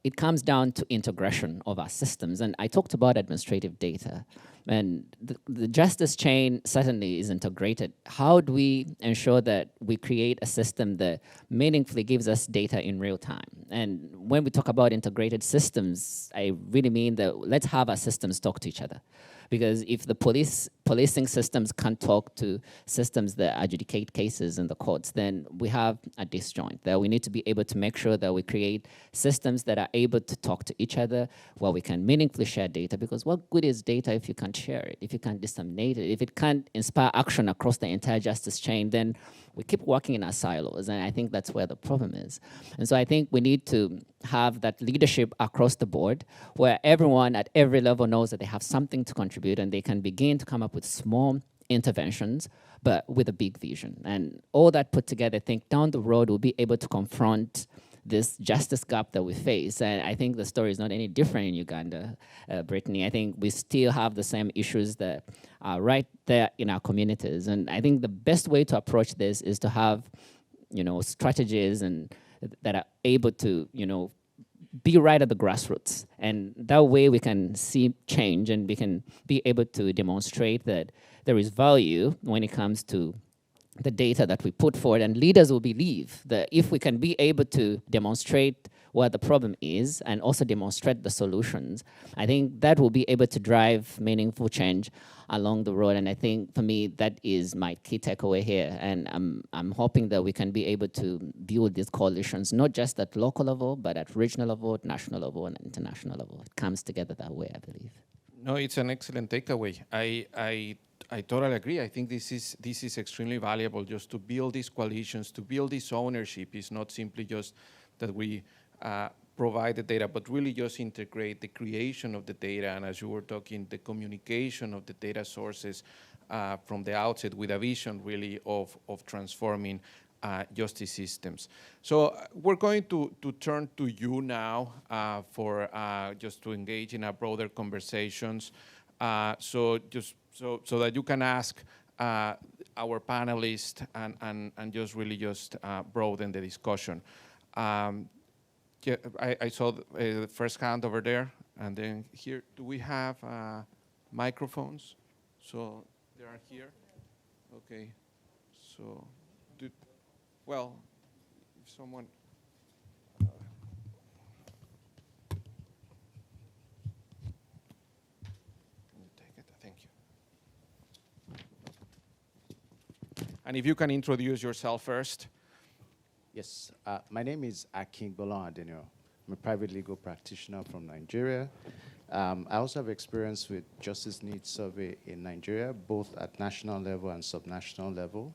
it comes down to integration of our systems. And I talked about administrative data. And the justice chain certainly is integrated. How do we ensure that we create a system that meaningfully gives us data in real time? And when we talk about integrated systems, I really mean that let's have our systems talk to each other. Because if the policing systems can't talk to systems that adjudicate cases in the courts, then we have a disjoint. That we need to be able to make sure that we create systems that are able to talk to each other, where we can meaningfully share data. Because what good is data if you can't share it, if you can't disseminate it, if it can't inspire action across the entire justice chain? Then we keep working in our silos, and I think that's where the problem is. And so I think we need to have that leadership across the board, where everyone at every level knows that they have something to contribute, and they can begin to come up with small interventions, but with a big vision. And all that put together, I think down the road we'll be able to confront this justice gap that we face. And I think the story is not any different in Uganda, Brittany. I think we still have the same issues that are right there in our communities. And I think the best way to approach this is to have, strategies and that are able to, be right at the grassroots. And that way we can see change, and we can be able to demonstrate that there is value when it comes to the data that we put forward. And leaders will believe that if we can be able to demonstrate what the problem is and also demonstrate the solutions, I think that will be able to drive meaningful change along the road. And I think for me, that is my key takeaway here. And I'm hoping that we can be able to build these coalitions, not just at local level, but at regional level, national level, and international level. It comes together that way, I believe. No, it's an excellent takeaway. I totally agree. I think this is extremely valuable, just to build these coalitions, to build this ownership. It's not simply just that we provide the data, but really just integrate the creation of the data, and as you were talking, the communication of the data sources from the outset, with a vision really of transforming justice systems. So we're going to turn to you now for just to engage in a broader conversations. So that you can ask our panelists and just really just broaden the discussion. Yeah, I saw the first hand over there, and then here. Do we have microphones? So they are here. Okay. So, well, if someone. And if you can introduce yourself first. Yes, my name is Akin Bolan-Adenio. I'm a private legal practitioner from Nigeria. I also have experience with justice needs survey in Nigeria, both at national level and subnational level.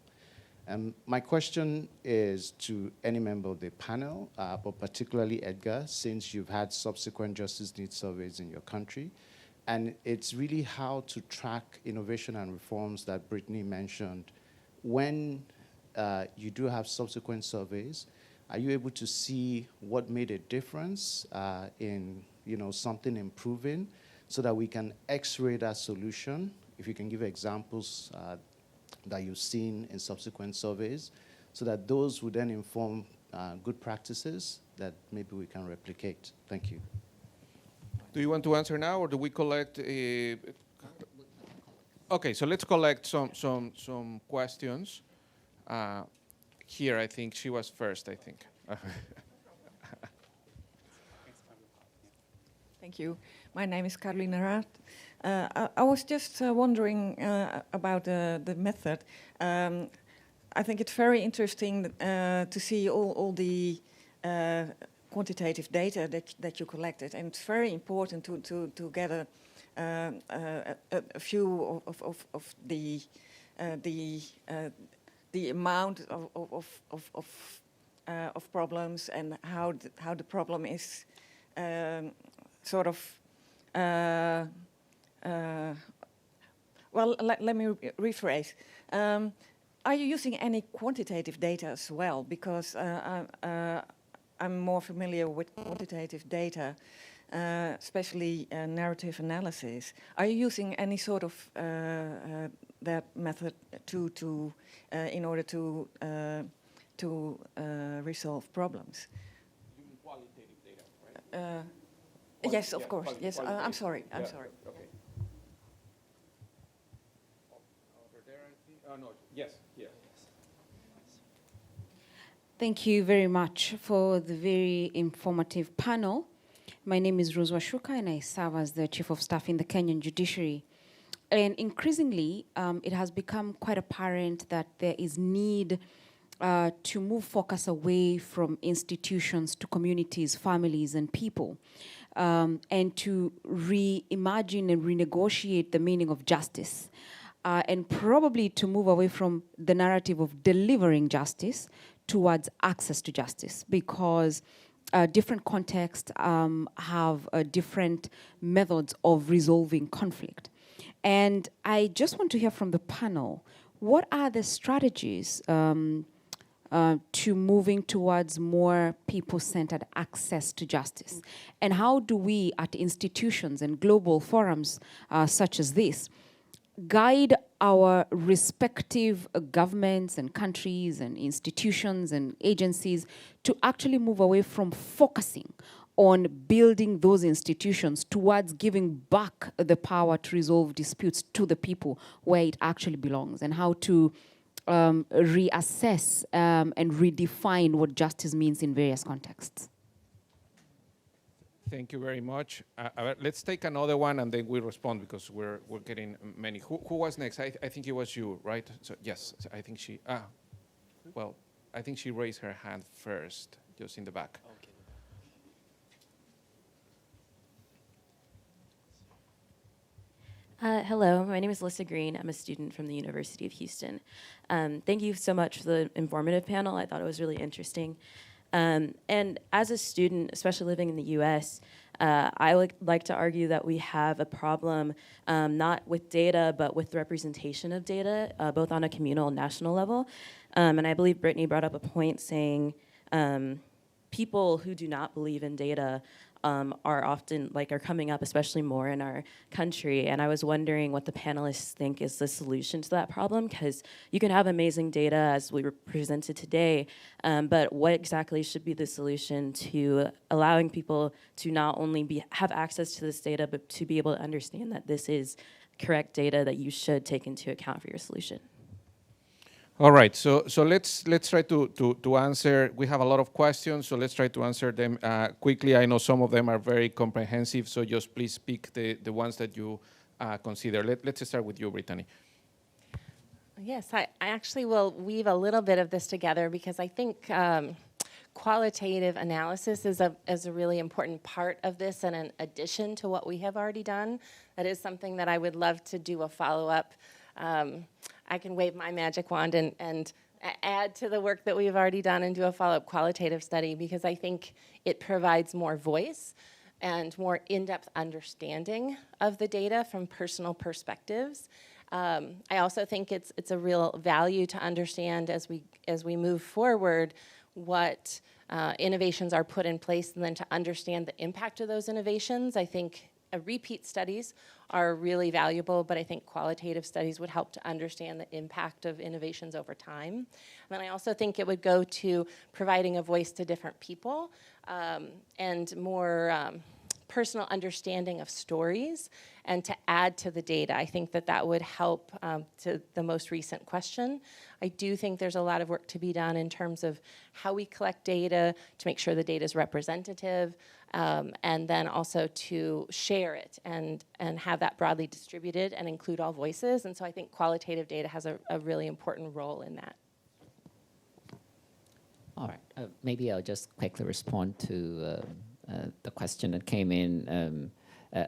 My question is to any member of the panel, but particularly Edgar, since you've had subsequent justice needs surveys in your country. And it's really how to track innovation and reforms that Brittany mentioned. When you do have subsequent surveys, are you able to see what made a difference in something improving so that we can x-ray that solution? If you can give examples that you've seen in subsequent surveys, so that those would then inform good practices that maybe we can replicate. Thank you. Do you want to answer now, or do we collect? Okay, so let's collect some questions. Here, I think she was first, I think. Thank you. My name is Carolina Raad. I was just wondering about the method. I think it's very interesting to see all the quantitative data that you collected, and it's very important to get a view of the amount of problems and how the problem is sort of. Well, let me rephrase. Are you using any quantitative data as well? Because I'm more familiar with quantitative data, especially narrative analysis. Are you using any sort of that method in order to resolve problems? You mean qualitative data, right? Yes, of course. Yes, I'm sorry. I'm sorry. Okay. Over there, I think. Oh no. Yes. Yes. Thank you very much for the very informative panel. My name is Rose Washuka, and I serve as the Chief of Staff in the Kenyan Judiciary. And increasingly, it has become quite apparent that there is need to move focus away from institutions to communities, families, and people, and to reimagine and renegotiate the meaning of justice, and probably to move away from the narrative of delivering justice towards access to justice, because different contexts have different methods of resolving conflict. And I just want to hear from the panel, what are the strategies to moving towards more people-centered access to justice? And how do we at institutions and global forums such as this guide our respective governments and countries and institutions and agencies to actually move away from focusing on building those institutions towards giving back the power to resolve disputes to the people where it actually belongs, and how to reassess and redefine what justice means in various contexts? Thank you very much. Let's take another one, and then we respond, because we're getting many. Who was next? I think it was you, right? So yes, I think she. Well, I think she raised her hand first, just in the back. Okay. Hello, my name is Alyssa Green. I'm a student from the University of Houston. Thank you so much for the informative panel. I thought it was really interesting. And as a student, especially living in the US, I would like to argue that we have a problem not with data, but with the representation of data, both on a communal and national level. And I believe Brittany brought up a point saying people who do not believe in data are often, are coming up, especially more in our country. And I was wondering what the panelists think is the solution to that problem, because you can have amazing data as we were presented today, but what exactly should be the solution to allowing people to not only have access to this data, but to be able to understand that this is correct data that you should take into account for your solution? All right, so let's try to answer. We have a lot of questions, so let's try to answer them quickly. I know some of them are very comprehensive, so just please pick the ones that you consider. Let's start with you, Brittany. Yes, I actually will weave a little bit of this together because I think qualitative analysis is a really important part of this and an addition to what we have already done. That is something that I would love to do a follow-up. I can wave my magic wand and add to the work that we've already done and do a follow-up qualitative study because I think it provides more voice and more in-depth understanding of the data from personal perspectives. I also think it's a real value to understand as we move forward what innovations are put in place and then to understand the impact of those innovations. I think repeat studies are really valuable, but I think qualitative studies would help to understand the impact of innovations over time. And then I also think it would go to providing a voice to different people and more personal understanding of stories and to add to the data. I think that would help to the most recent question. I do think there's a lot of work to be done in terms of how we collect data to make sure the data is representative and then also to share it and have that broadly distributed and include all voices. And so I think qualitative data has a really important role in that. All right, maybe I'll just quickly respond to the question that came in,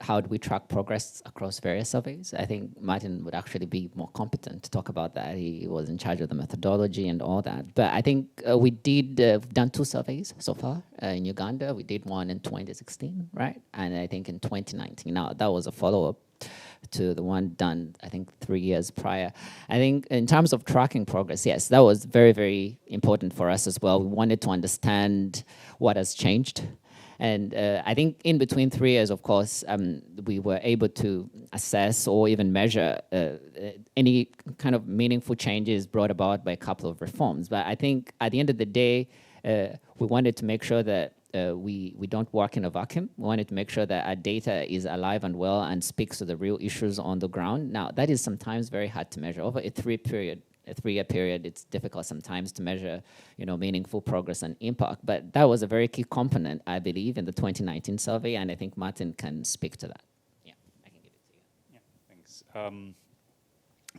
how do we track progress across various surveys? I think Martin would actually be more competent to talk about that. He was in charge of the methodology and all that. But I think we've done 2 surveys so far in Uganda. We did one in 2016, right? And I think in 2019. Now, that was a follow-up to the one done, I think, 3 years prior. I think in terms of tracking progress, yes, that was very, very important for us as well. We wanted to understand what has changed. And I think in between 3 years, of course, we were able to assess or even measure any kind of meaningful changes brought about by a couple of reforms. But I think at the end of the day, we wanted to make sure that we don't work in a vacuum. We wanted to make sure that our data is alive and well and speaks to the real issues on the ground. Now, that is sometimes very hard to measure. Over a 3-year period, it's difficult sometimes to measure, meaningful progress and impact. But that was a very key component, I believe, in the 2019 survey, and I think Martin can speak to that. Yeah, I can give it to you. Yeah, thanks.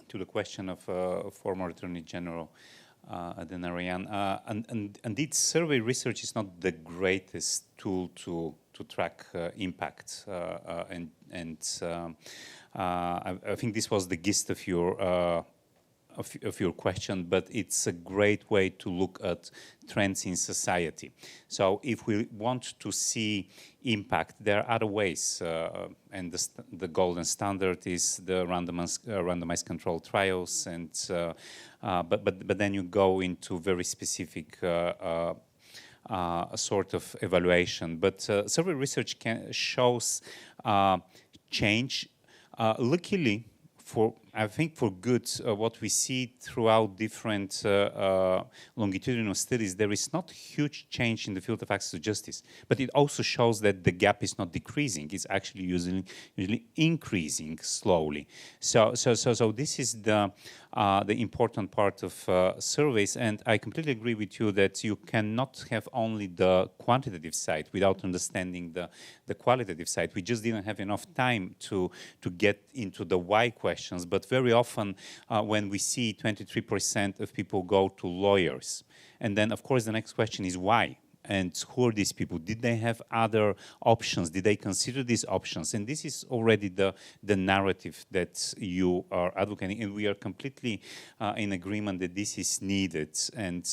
To the question of former Attorney General Denarian, and indeed, survey research is not the greatest tool to track impact, and I think this was the gist of your question, but it's a great way to look at trends in society. So if we want to see impact, there are other ways, and the golden standard is the randomized controlled trials, and but then you go into very specific sort of evaluation. But survey research shows change. Luckily, I think for good, what we see throughout different longitudinal studies, there is not huge change in the field of access to justice, but it also shows that the gap is not decreasing; it's actually usually increasing slowly. So this is the important part of surveys, and I completely agree with you that you cannot have only the quantitative side without understanding the qualitative side. We just didn't have enough time to get into the why questions, but very often when we see 23% of people go to lawyers, and then of course the next question is why? And who are these people? Did they have other options? Did they consider these options? And this is already the narrative that you are advocating, and we are completely in agreement that this is needed, and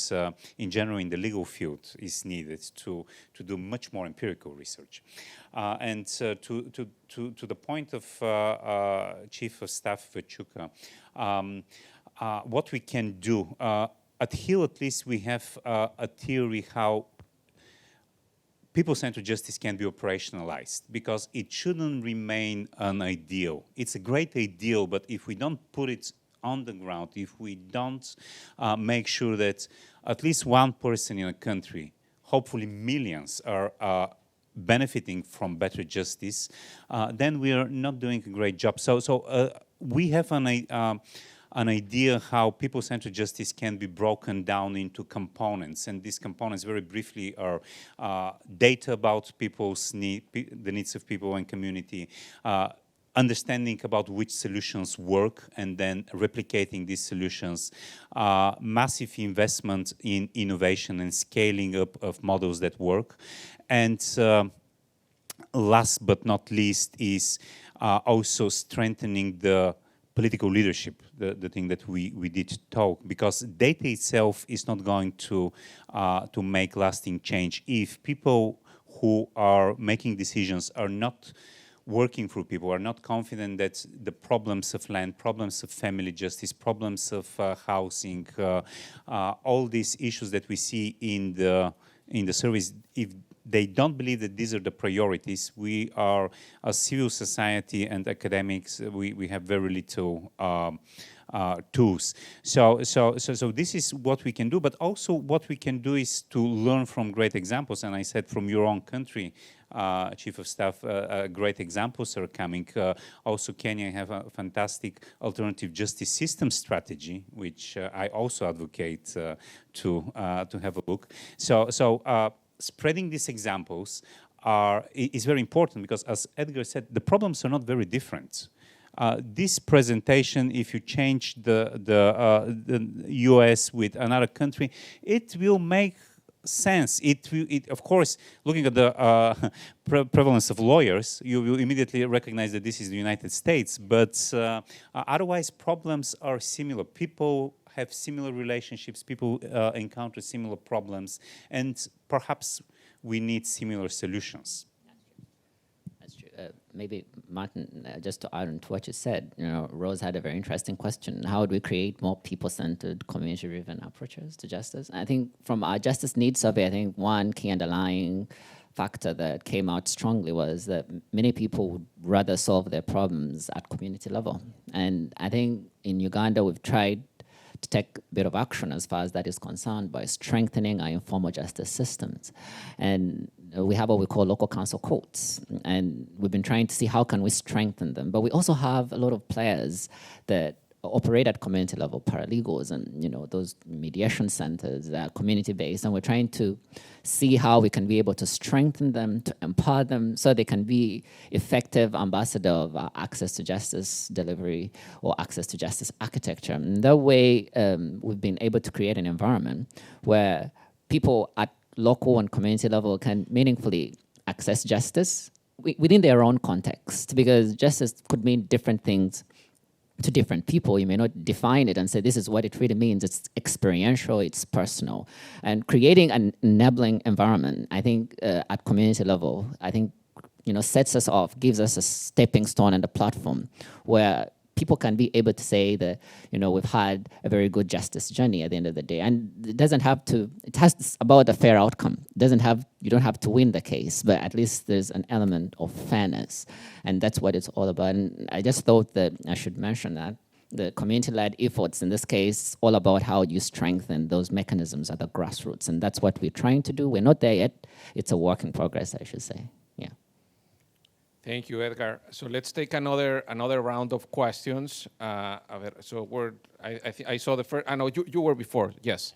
in general in the legal field is needed to do much more empirical research. And to the point of Chief of Staff Vachuka, what we can do, at HiiL at least we have a theory how people-centered justice can be operationalized, because it shouldn't remain an ideal. It's a great ideal, but if we don't put it on the ground, if we don't make sure that at least one person in a country, hopefully millions, are benefiting from better justice, then we are not doing a great job. So we have an idea how people-centered justice can be broken down into components, and these components, very briefly, are data about people's the needs of people and community, understanding about which solutions work and then replicating these solutions, massive investment in innovation and scaling up of models that work. And last but not least is also strengthening the political leadership, the thing that we did talk, because data itself is not going to make lasting change if people who are making decisions are not working for people, are not confident that the problems of land, problems of family justice, problems of housing, all these issues that we see in the service, if they don't believe that these are the priorities, we are, as civil society and academics, we have very little tools. So this is what we can do, but also what we can do is to learn from great examples. And I said from your own country, Chief of Staff, great examples are coming. Also, Kenya have a fantastic alternative justice system strategy, which I also advocate to have a look. So spreading these examples is very important because, as Edgar said, the problems are not very different. This presentation, if you change the US with another country, it will make sense. Of course, looking at the prevalence of lawyers, you will immediately recognize that this is the United States, but otherwise problems are similar. People have similar relationships, people encounter similar problems, and perhaps we need similar solutions. That's true. Maybe, Martin, just to add on to what you said, Rose had a very interesting question. How do we create more people-centered, community-driven approaches to justice? I think from our justice needs survey, I think one key underlying factor that came out strongly was that many people would rather solve their problems at community level. And I think in Uganda, we've tried to take a bit of action as far as that is concerned by strengthening our informal justice systems. And we have what we call local council courts, and we've been trying to see how can we strengthen them. But we also have a lot of players that operate at community level, paralegals and those mediation centers that are community-based, and we're trying to see how we can be able to strengthen them, to empower them, so they can be effective ambassador of access to justice delivery or access to justice architecture. And that way, we've been able to create an environment where people at local and community level can meaningfully access justice within their own context, because justice could mean different things to different people. You may not define it and say this is what it really means. It's experiential, it's personal. And creating an enabling environment, I think at community level, I think sets us off, gives us a stepping stone and a platform where people can be able to say that, we've had a very good justice journey at the end of the day. And it doesn't have to, it's about a fair outcome. You don't have to win the case, but at least there's an element of fairness. And that's what it's all about. And I just thought that I should mention that the community-led efforts in this case, all about how you strengthen those mechanisms at the grassroots. And that's what we're trying to do. We're not there yet. It's a work in progress, I should say. Yeah. Thank you, Edgar. So let's take another round of questions. So I saw the first. I know you were before. Yes.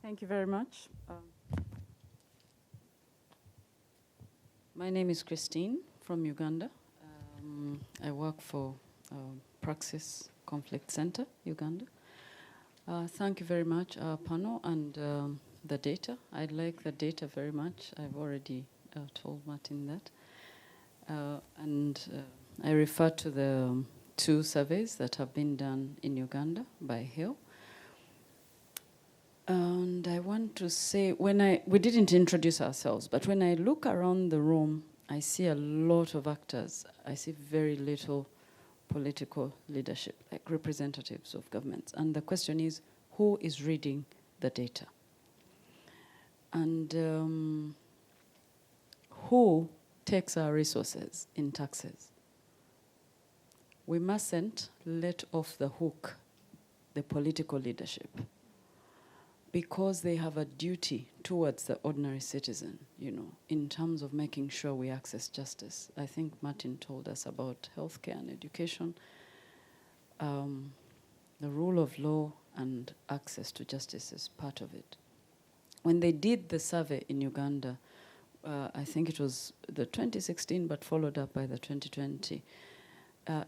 Thank you very much. My name is Christine from Uganda. I work for Praxis Conflict Center, Uganda. Thank you very much, panel, and the data. I like the data very much. I've already told Martin that. I refer to the 2 surveys that have been done in Uganda by HiiL. And I want to say, we didn't introduce ourselves, but when I look around the room, I see a lot of actors. I see very little political leadership, like representatives of governments. And the question is, who is reading the data? And who takes our resources in taxes? We mustn't let off the hook the political leadership, because they have a duty towards the ordinary citizen, in terms of making sure we access justice. I think Martin told us about healthcare and education. The rule of law and access to justice is part of it. When they did the survey in Uganda, I think it was the 2016, but followed up by the 2020.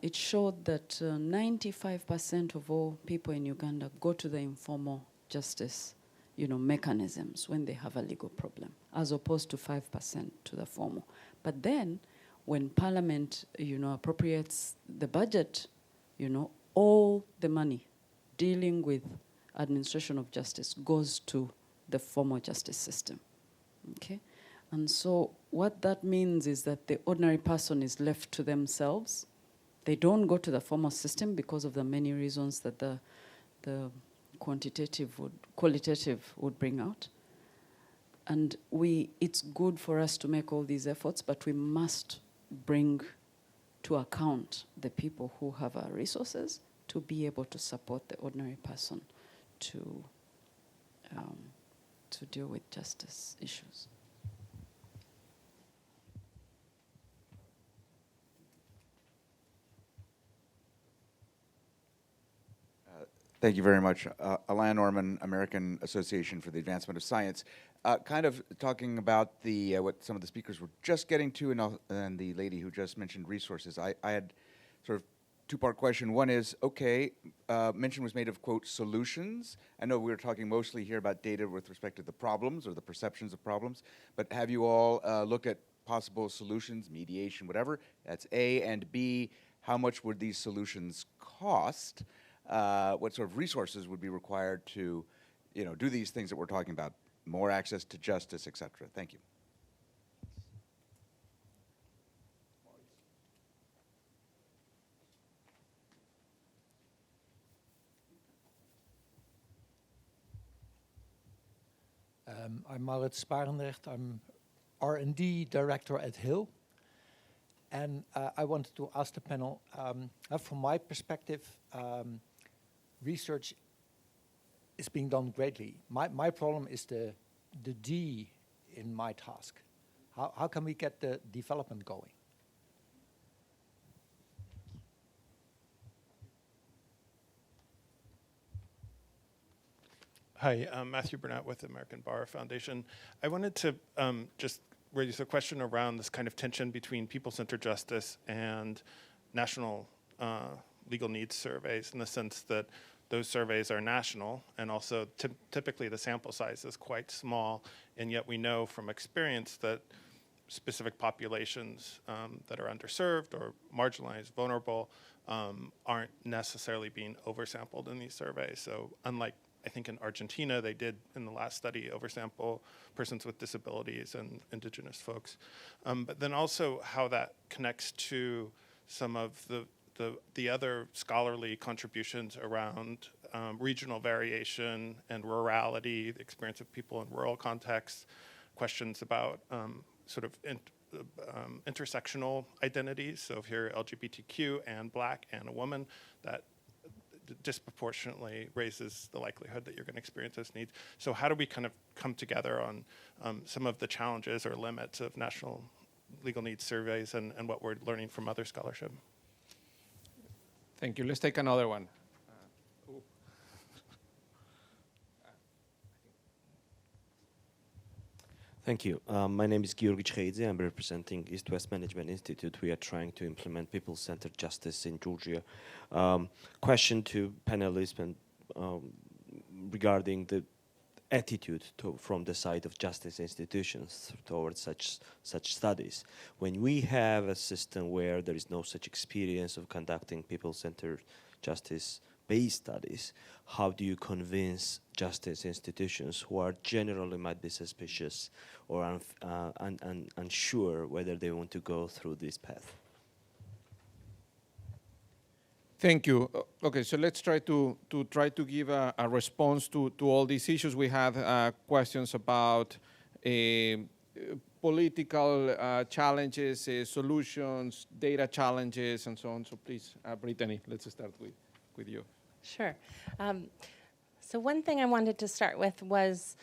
It showed that 95% of all people in Uganda go to the informal justice, mechanisms when they have a legal problem, as opposed to 5% to the formal. But then, when Parliament, appropriates the budget, all the money dealing with administration of justice goes to the formal justice system, okay? And so what that means is that the ordinary person is left to themselves. They don't go to the formal system because of the many reasons that the qualitative would bring out. And it's good for us to make all these efforts, but we must bring to account the people who have our resources to be able to support the ordinary person to deal with justice issues. Thank you very much. Alain Norman, American Association for the Advancement of Science. Kind of talking about what some of the speakers were just getting to, and the lady who just mentioned resources. I had sort of two-part question. One is, mention was made of, quote, solutions. I know we were talking mostly here about data with respect to the problems or the perceptions of problems, but have you all looked at possible solutions, mediation, whatever? That's A. And B, how much would these solutions cost? What sort of resources would be required to, do these things that we're talking about, more access to justice, et cetera? Thank you. I'm Maurits Sparendrecht. I'm R&D Director at HiiL. And I wanted to ask the panel, from my perspective, research is being done greatly. My problem is the D in my task. How can we get the development going? Hi, I'm Matthew Burnett with the American Bar Foundation. I wanted to just raise a question around this kind of tension between people-centered justice and national legal needs surveys, in the sense that those surveys are national, and also typically the sample size is quite small, and yet we know from experience that specific populations that are underserved or marginalized, vulnerable, aren't necessarily being oversampled in these surveys. So unlike, I think in Argentina, they did in the last study oversample persons with disabilities and indigenous folks. But then also how that connects to some of the other scholarly contributions around regional variation and rurality, the experience of people in rural contexts, questions about sort of intersectional identities. So if you're LGBTQ and Black and a woman, that disproportionately raises the likelihood that you're going to experience those needs. So how do we kind of come together on some of the challenges or limits of national legal needs surveys and what we're learning from other scholarship? Thank you. Let's take another one. Thank you. My name is Georgi Chkheidze. I'm representing East-West Management Institute. We are trying to implement people-centered justice in Georgia. Question to panelists and, regarding the attitude from the side of justice institutions towards such studies. When we have a system where there is no such experience of conducting people-centered justice-based studies, how do you convince justice institutions who are generally might be suspicious or unsure whether they want to go through this path? Thank you. Okay, so let's try to give a response to all these issues. We had questions about political challenges, solutions, data challenges, and so on. So please, Brittany, let's start with you. Sure. So one thing I wanted to start with was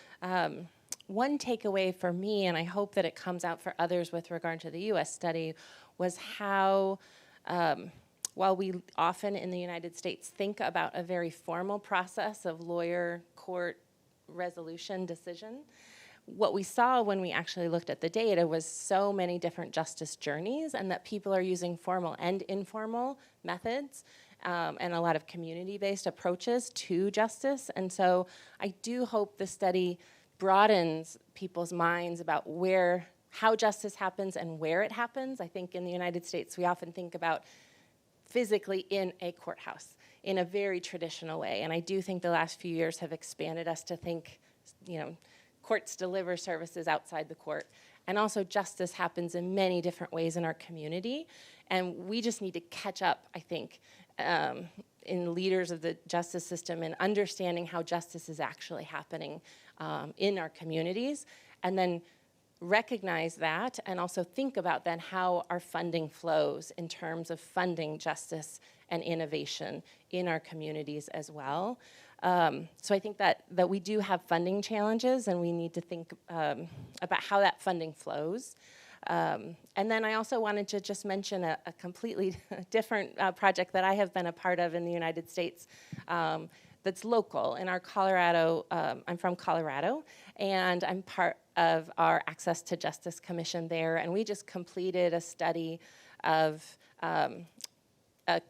one takeaway for me, and I hope that it comes out for others with regard to the U.S. study, was how while we often in the United States think about a very formal process of lawyer, court, resolution, decision, what we saw when we actually looked at the data was so many different justice journeys, and that people are using formal and informal methods and a lot of community-based approaches to justice. And so I do hope the study broadens people's minds about how justice happens and where it happens. I think in the United States, we often think about physically in a courthouse in a very traditional way. And I do think the last few years have expanded us to think, courts deliver services outside the court. And also justice happens in many different ways in our community. And we just need to catch up, I think, in leaders of the justice system and understanding how justice is actually happening in our communities. And then recognize that and also think about then how our funding flows in terms of funding justice and innovation in our communities as well. So I think that we do have funding challenges, and we need to think about how that funding flows. And then I also wanted to just mention a completely different project that I have been a part of in the United States that's local. In our Colorado, I'm from Colorado, and I'm part of our Access to Justice Commission there, and we just completed a study of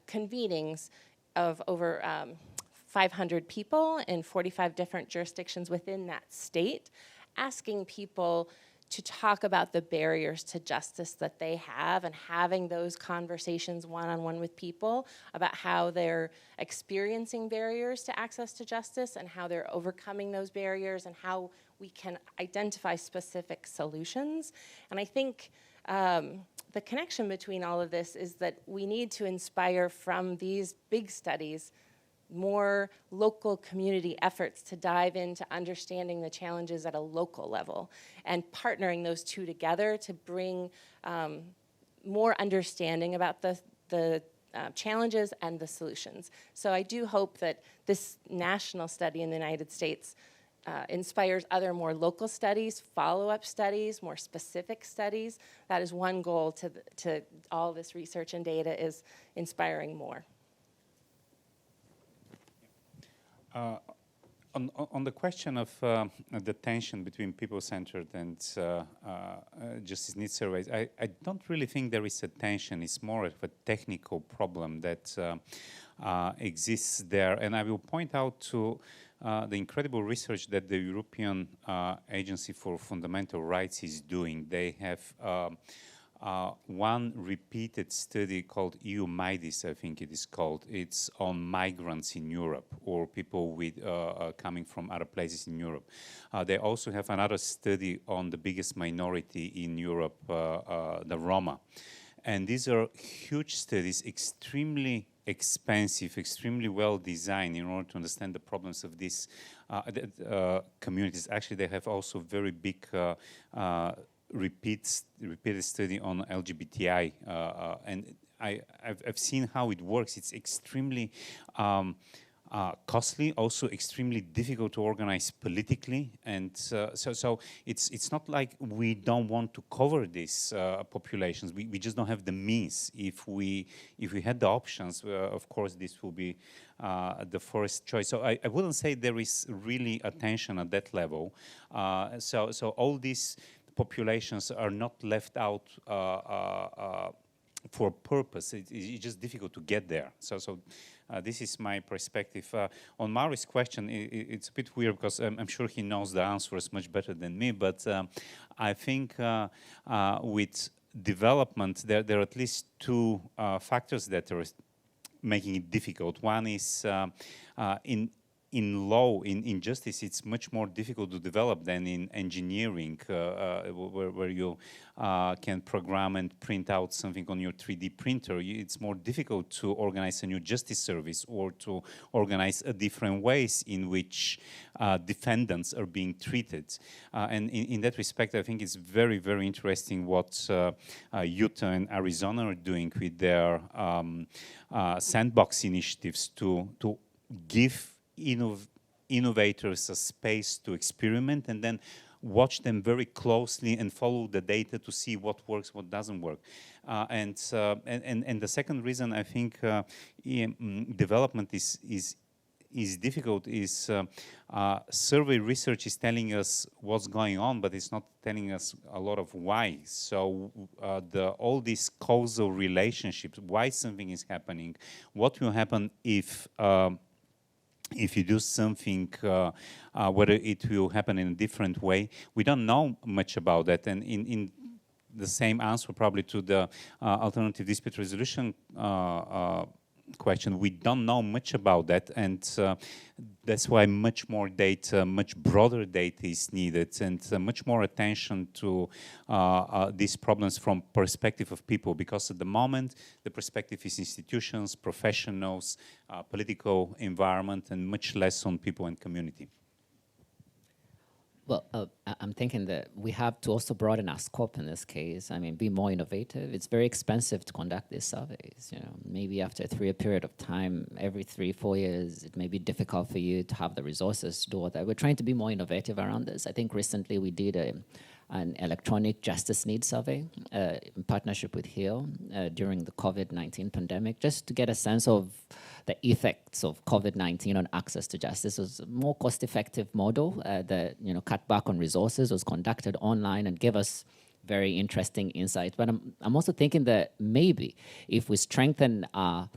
convenings of over 500 people in 45 different jurisdictions within that state, asking people to talk about the barriers to justice that they have, and having those conversations one-on-one with people about how they're experiencing barriers to access to justice and how they're overcoming those barriers and how we can identify specific solutions. And I think the connection between all of this is that we need to inspire from these big studies more local community efforts to dive into understanding the challenges at a local level and partnering those two together to bring more understanding about the challenges and the solutions. So I do hope that this national study in the United States inspires other more local studies, follow-up studies, more specific studies. That is one goal to all this research and data, is inspiring more. On the question of the tension between people-centered and justice needs surveys, I don't really think there is a tension. It's more of a technical problem that exists there. And I will point out to the incredible research that the European Agency for Fundamental Rights is doing. They have one repeated study called EU-MIDIS, I think it is called. It's on migrants in Europe, or people with coming from other places in Europe. They also have another study on the biggest minority in Europe, the Roma. And these are huge studies, extremely expensive, extremely well designed in order to understand the problems of these communities. Actually, they have also very big repeated study on LGBTI, and I've seen how it works. It's extremely costly, also extremely difficult to organize politically, and so it's not like we don't want to cover these populations. We just don't have the means. If we had the options, of course, this will be the first choice. So I wouldn't say there is really a tension at that level. So all these populations are not left out for purpose. It's just difficult to get there. So this is my perspective. On Mari's question, it's a bit weird because I'm sure he knows the answers much better than me, but I think with development, there are at least two factors that are making it difficult. One is in law, in justice, it's much more difficult to develop than in engineering, where you can program and print out something on your 3D printer. It's more difficult to organize a new justice service or to organize different ways in which defendants are being treated. And in that respect, I think it's very, very interesting what Utah and Arizona are doing with their sandbox initiatives to give innovators a space to experiment and then watch them very closely and follow the data to see what works, what doesn't work. And the second reason I think development is is difficult is survey research is telling us what's going on, but it's not telling us a lot of why. So all these causal relationships, why something is happening, what will happen if you do something, whether it will happen in a different way. We don't know much about that. And in the same answer probably to the alternative dispute resolution question, we don't know much about that, and that's why much more data, much broader data is needed, and much more attention to these problems from perspective of people, because at the moment the perspective is institutions, professionals, political environment, and much less on people and community. Well, I'm thinking that we have to also broaden our scope in this case. I mean, be more innovative. It's very expensive to conduct these surveys. You know, maybe after a 3-year period of time, every 3-4 years, it may be difficult for you to have the resources to do all that. We're trying to be more innovative around this. I think recently we did an electronic justice needs survey in partnership with HiiL during the COVID-19 pandemic, just to get a sense of the effects of COVID-19 on access to justice. It was a more cost-effective model that cut back on resources, was conducted online, and gave us very interesting insights. But I'm also thinking that maybe if we strengthen our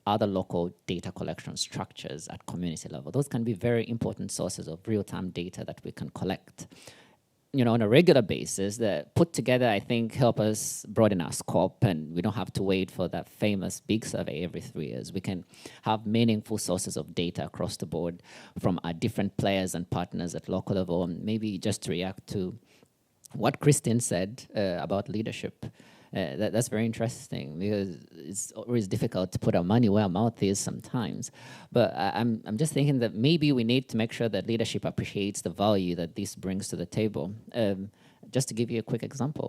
other local data collection structures at community level, those can be very important sources of real-time data that we can collect on a regular basis, that put together, I think, help us broaden our scope, and we don't have to wait for that famous big survey every 3 years. We can have meaningful sources of data across the board from our different players and partners at local level. And maybe just to react to what Christine said about leadership, that's very interesting, because it's always difficult to put our money where our mouth is sometimes. But I'm just thinking that maybe we need to make sure that leadership appreciates the value that this brings to the table. Just to give you a quick example,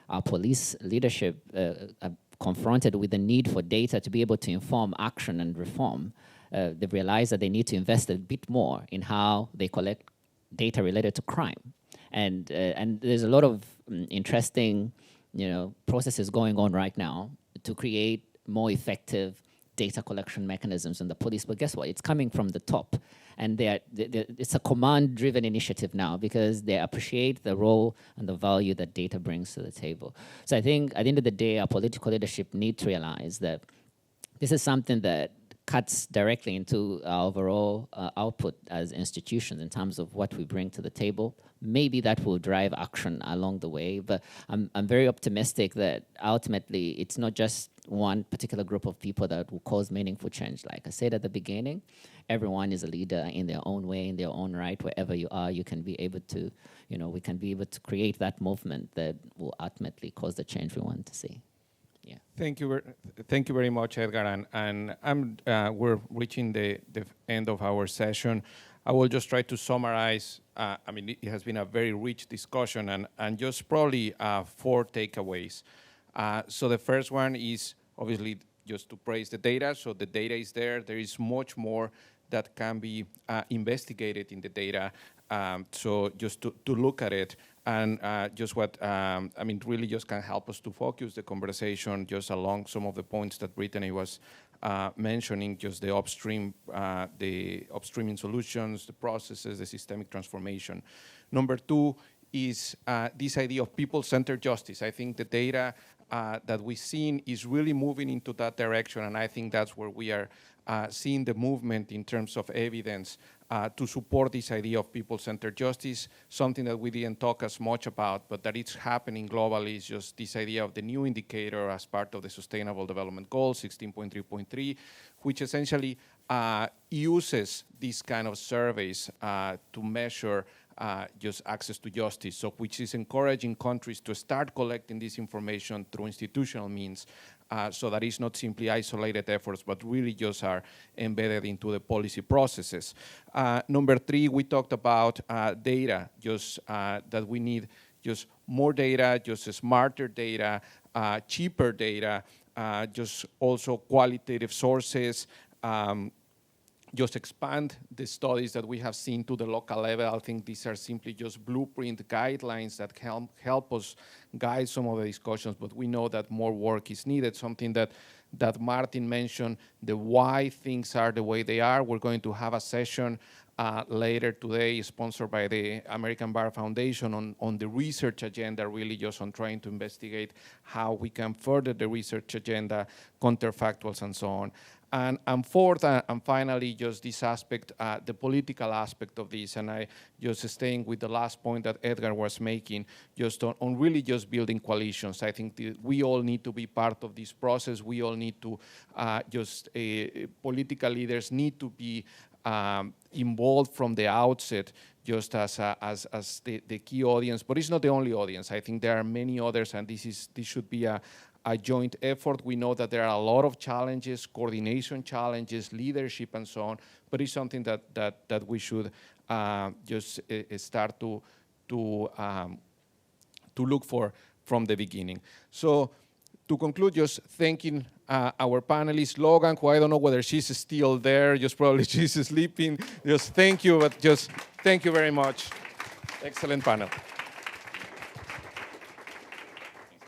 our police leadership are confronted with the need for data to be able to inform action and reform. They've realized that they need to invest a bit more in how they collect data related to crime. And there's a lot of interesting processes going on right now to create more effective data collection mechanisms in the police. But guess what? It's coming from the top. And it's a command-driven initiative now, because they appreciate the role and the value that data brings to the table. So I think at the end of the day, our political leadership need to realize that this is something that cuts directly into our overall output as institutions in terms of what we bring to the table. Maybe that will drive action along the way, but I'm very optimistic that ultimately it's not just one particular group of people that will cause meaningful change. Like I said at the beginning, everyone is a leader in their own way, in their own right. Wherever you are, you can be able to, we can be able to create that movement that will ultimately cause the change we want to see. Yeah. Thank you very much, Edgar. And we're reaching the end of our session. I will just try to summarize. It has been a very rich discussion, and just probably 4 takeaways. So the first one is obviously just to praise the data. So the data is there. There is much more that can be investigated in the data. So just to look at it, and just what, really just can help us to focus the conversation just along some of the points that Brittany was mentioning, just the upstreaming solutions, the processes, the systemic transformation. Number 2 is this idea of people-centered justice. I think the data that we've seen is really moving into that direction, and I think that's where we are seeing the movement in terms of evidence to support this idea of people-centered justice. Something that we didn't talk as much about, but that it's happening globally, is just this idea of the new indicator as part of the Sustainable Development Goals, 16.3.3, which essentially uses these kind of surveys to measure just access to justice, so which is encouraging countries to start collecting this information through institutional means, so that it's not simply isolated efforts, but really just are embedded into the policy processes. Number 3, we talked about data, just that we need just more data, just smarter data, cheaper data, just also qualitative sources, just expand the studies that we have seen to the local level. I think these are simply just blueprint guidelines that help us guide some of the discussions, but we know that more work is needed, something that that Martin mentioned, the why things are the way they are. We're going to have a session later today, sponsored by the American Bar Foundation, on the research agenda, really just on trying to investigate how we can further the research agenda, counterfactuals, and so on. And fourth, and finally, just this aspect, the political aspect of this, and I just staying with the last point that Edgar was making, just on really just building coalitions. I think we all need to be part of this process. We all need to political leaders need to be involved from the outset, just as the key audience. But it's not the only audience. I think there are many others, and this should be a joint effort. We know that there are a lot of challenges, coordination challenges, leadership, and so on. But it's something that we should just start to look for from the beginning. So to conclude, just thanking our panelists, Logan, who I don't know whether she's still there, just probably she's sleeping. Just thank you, but just thank you very much. Excellent panel.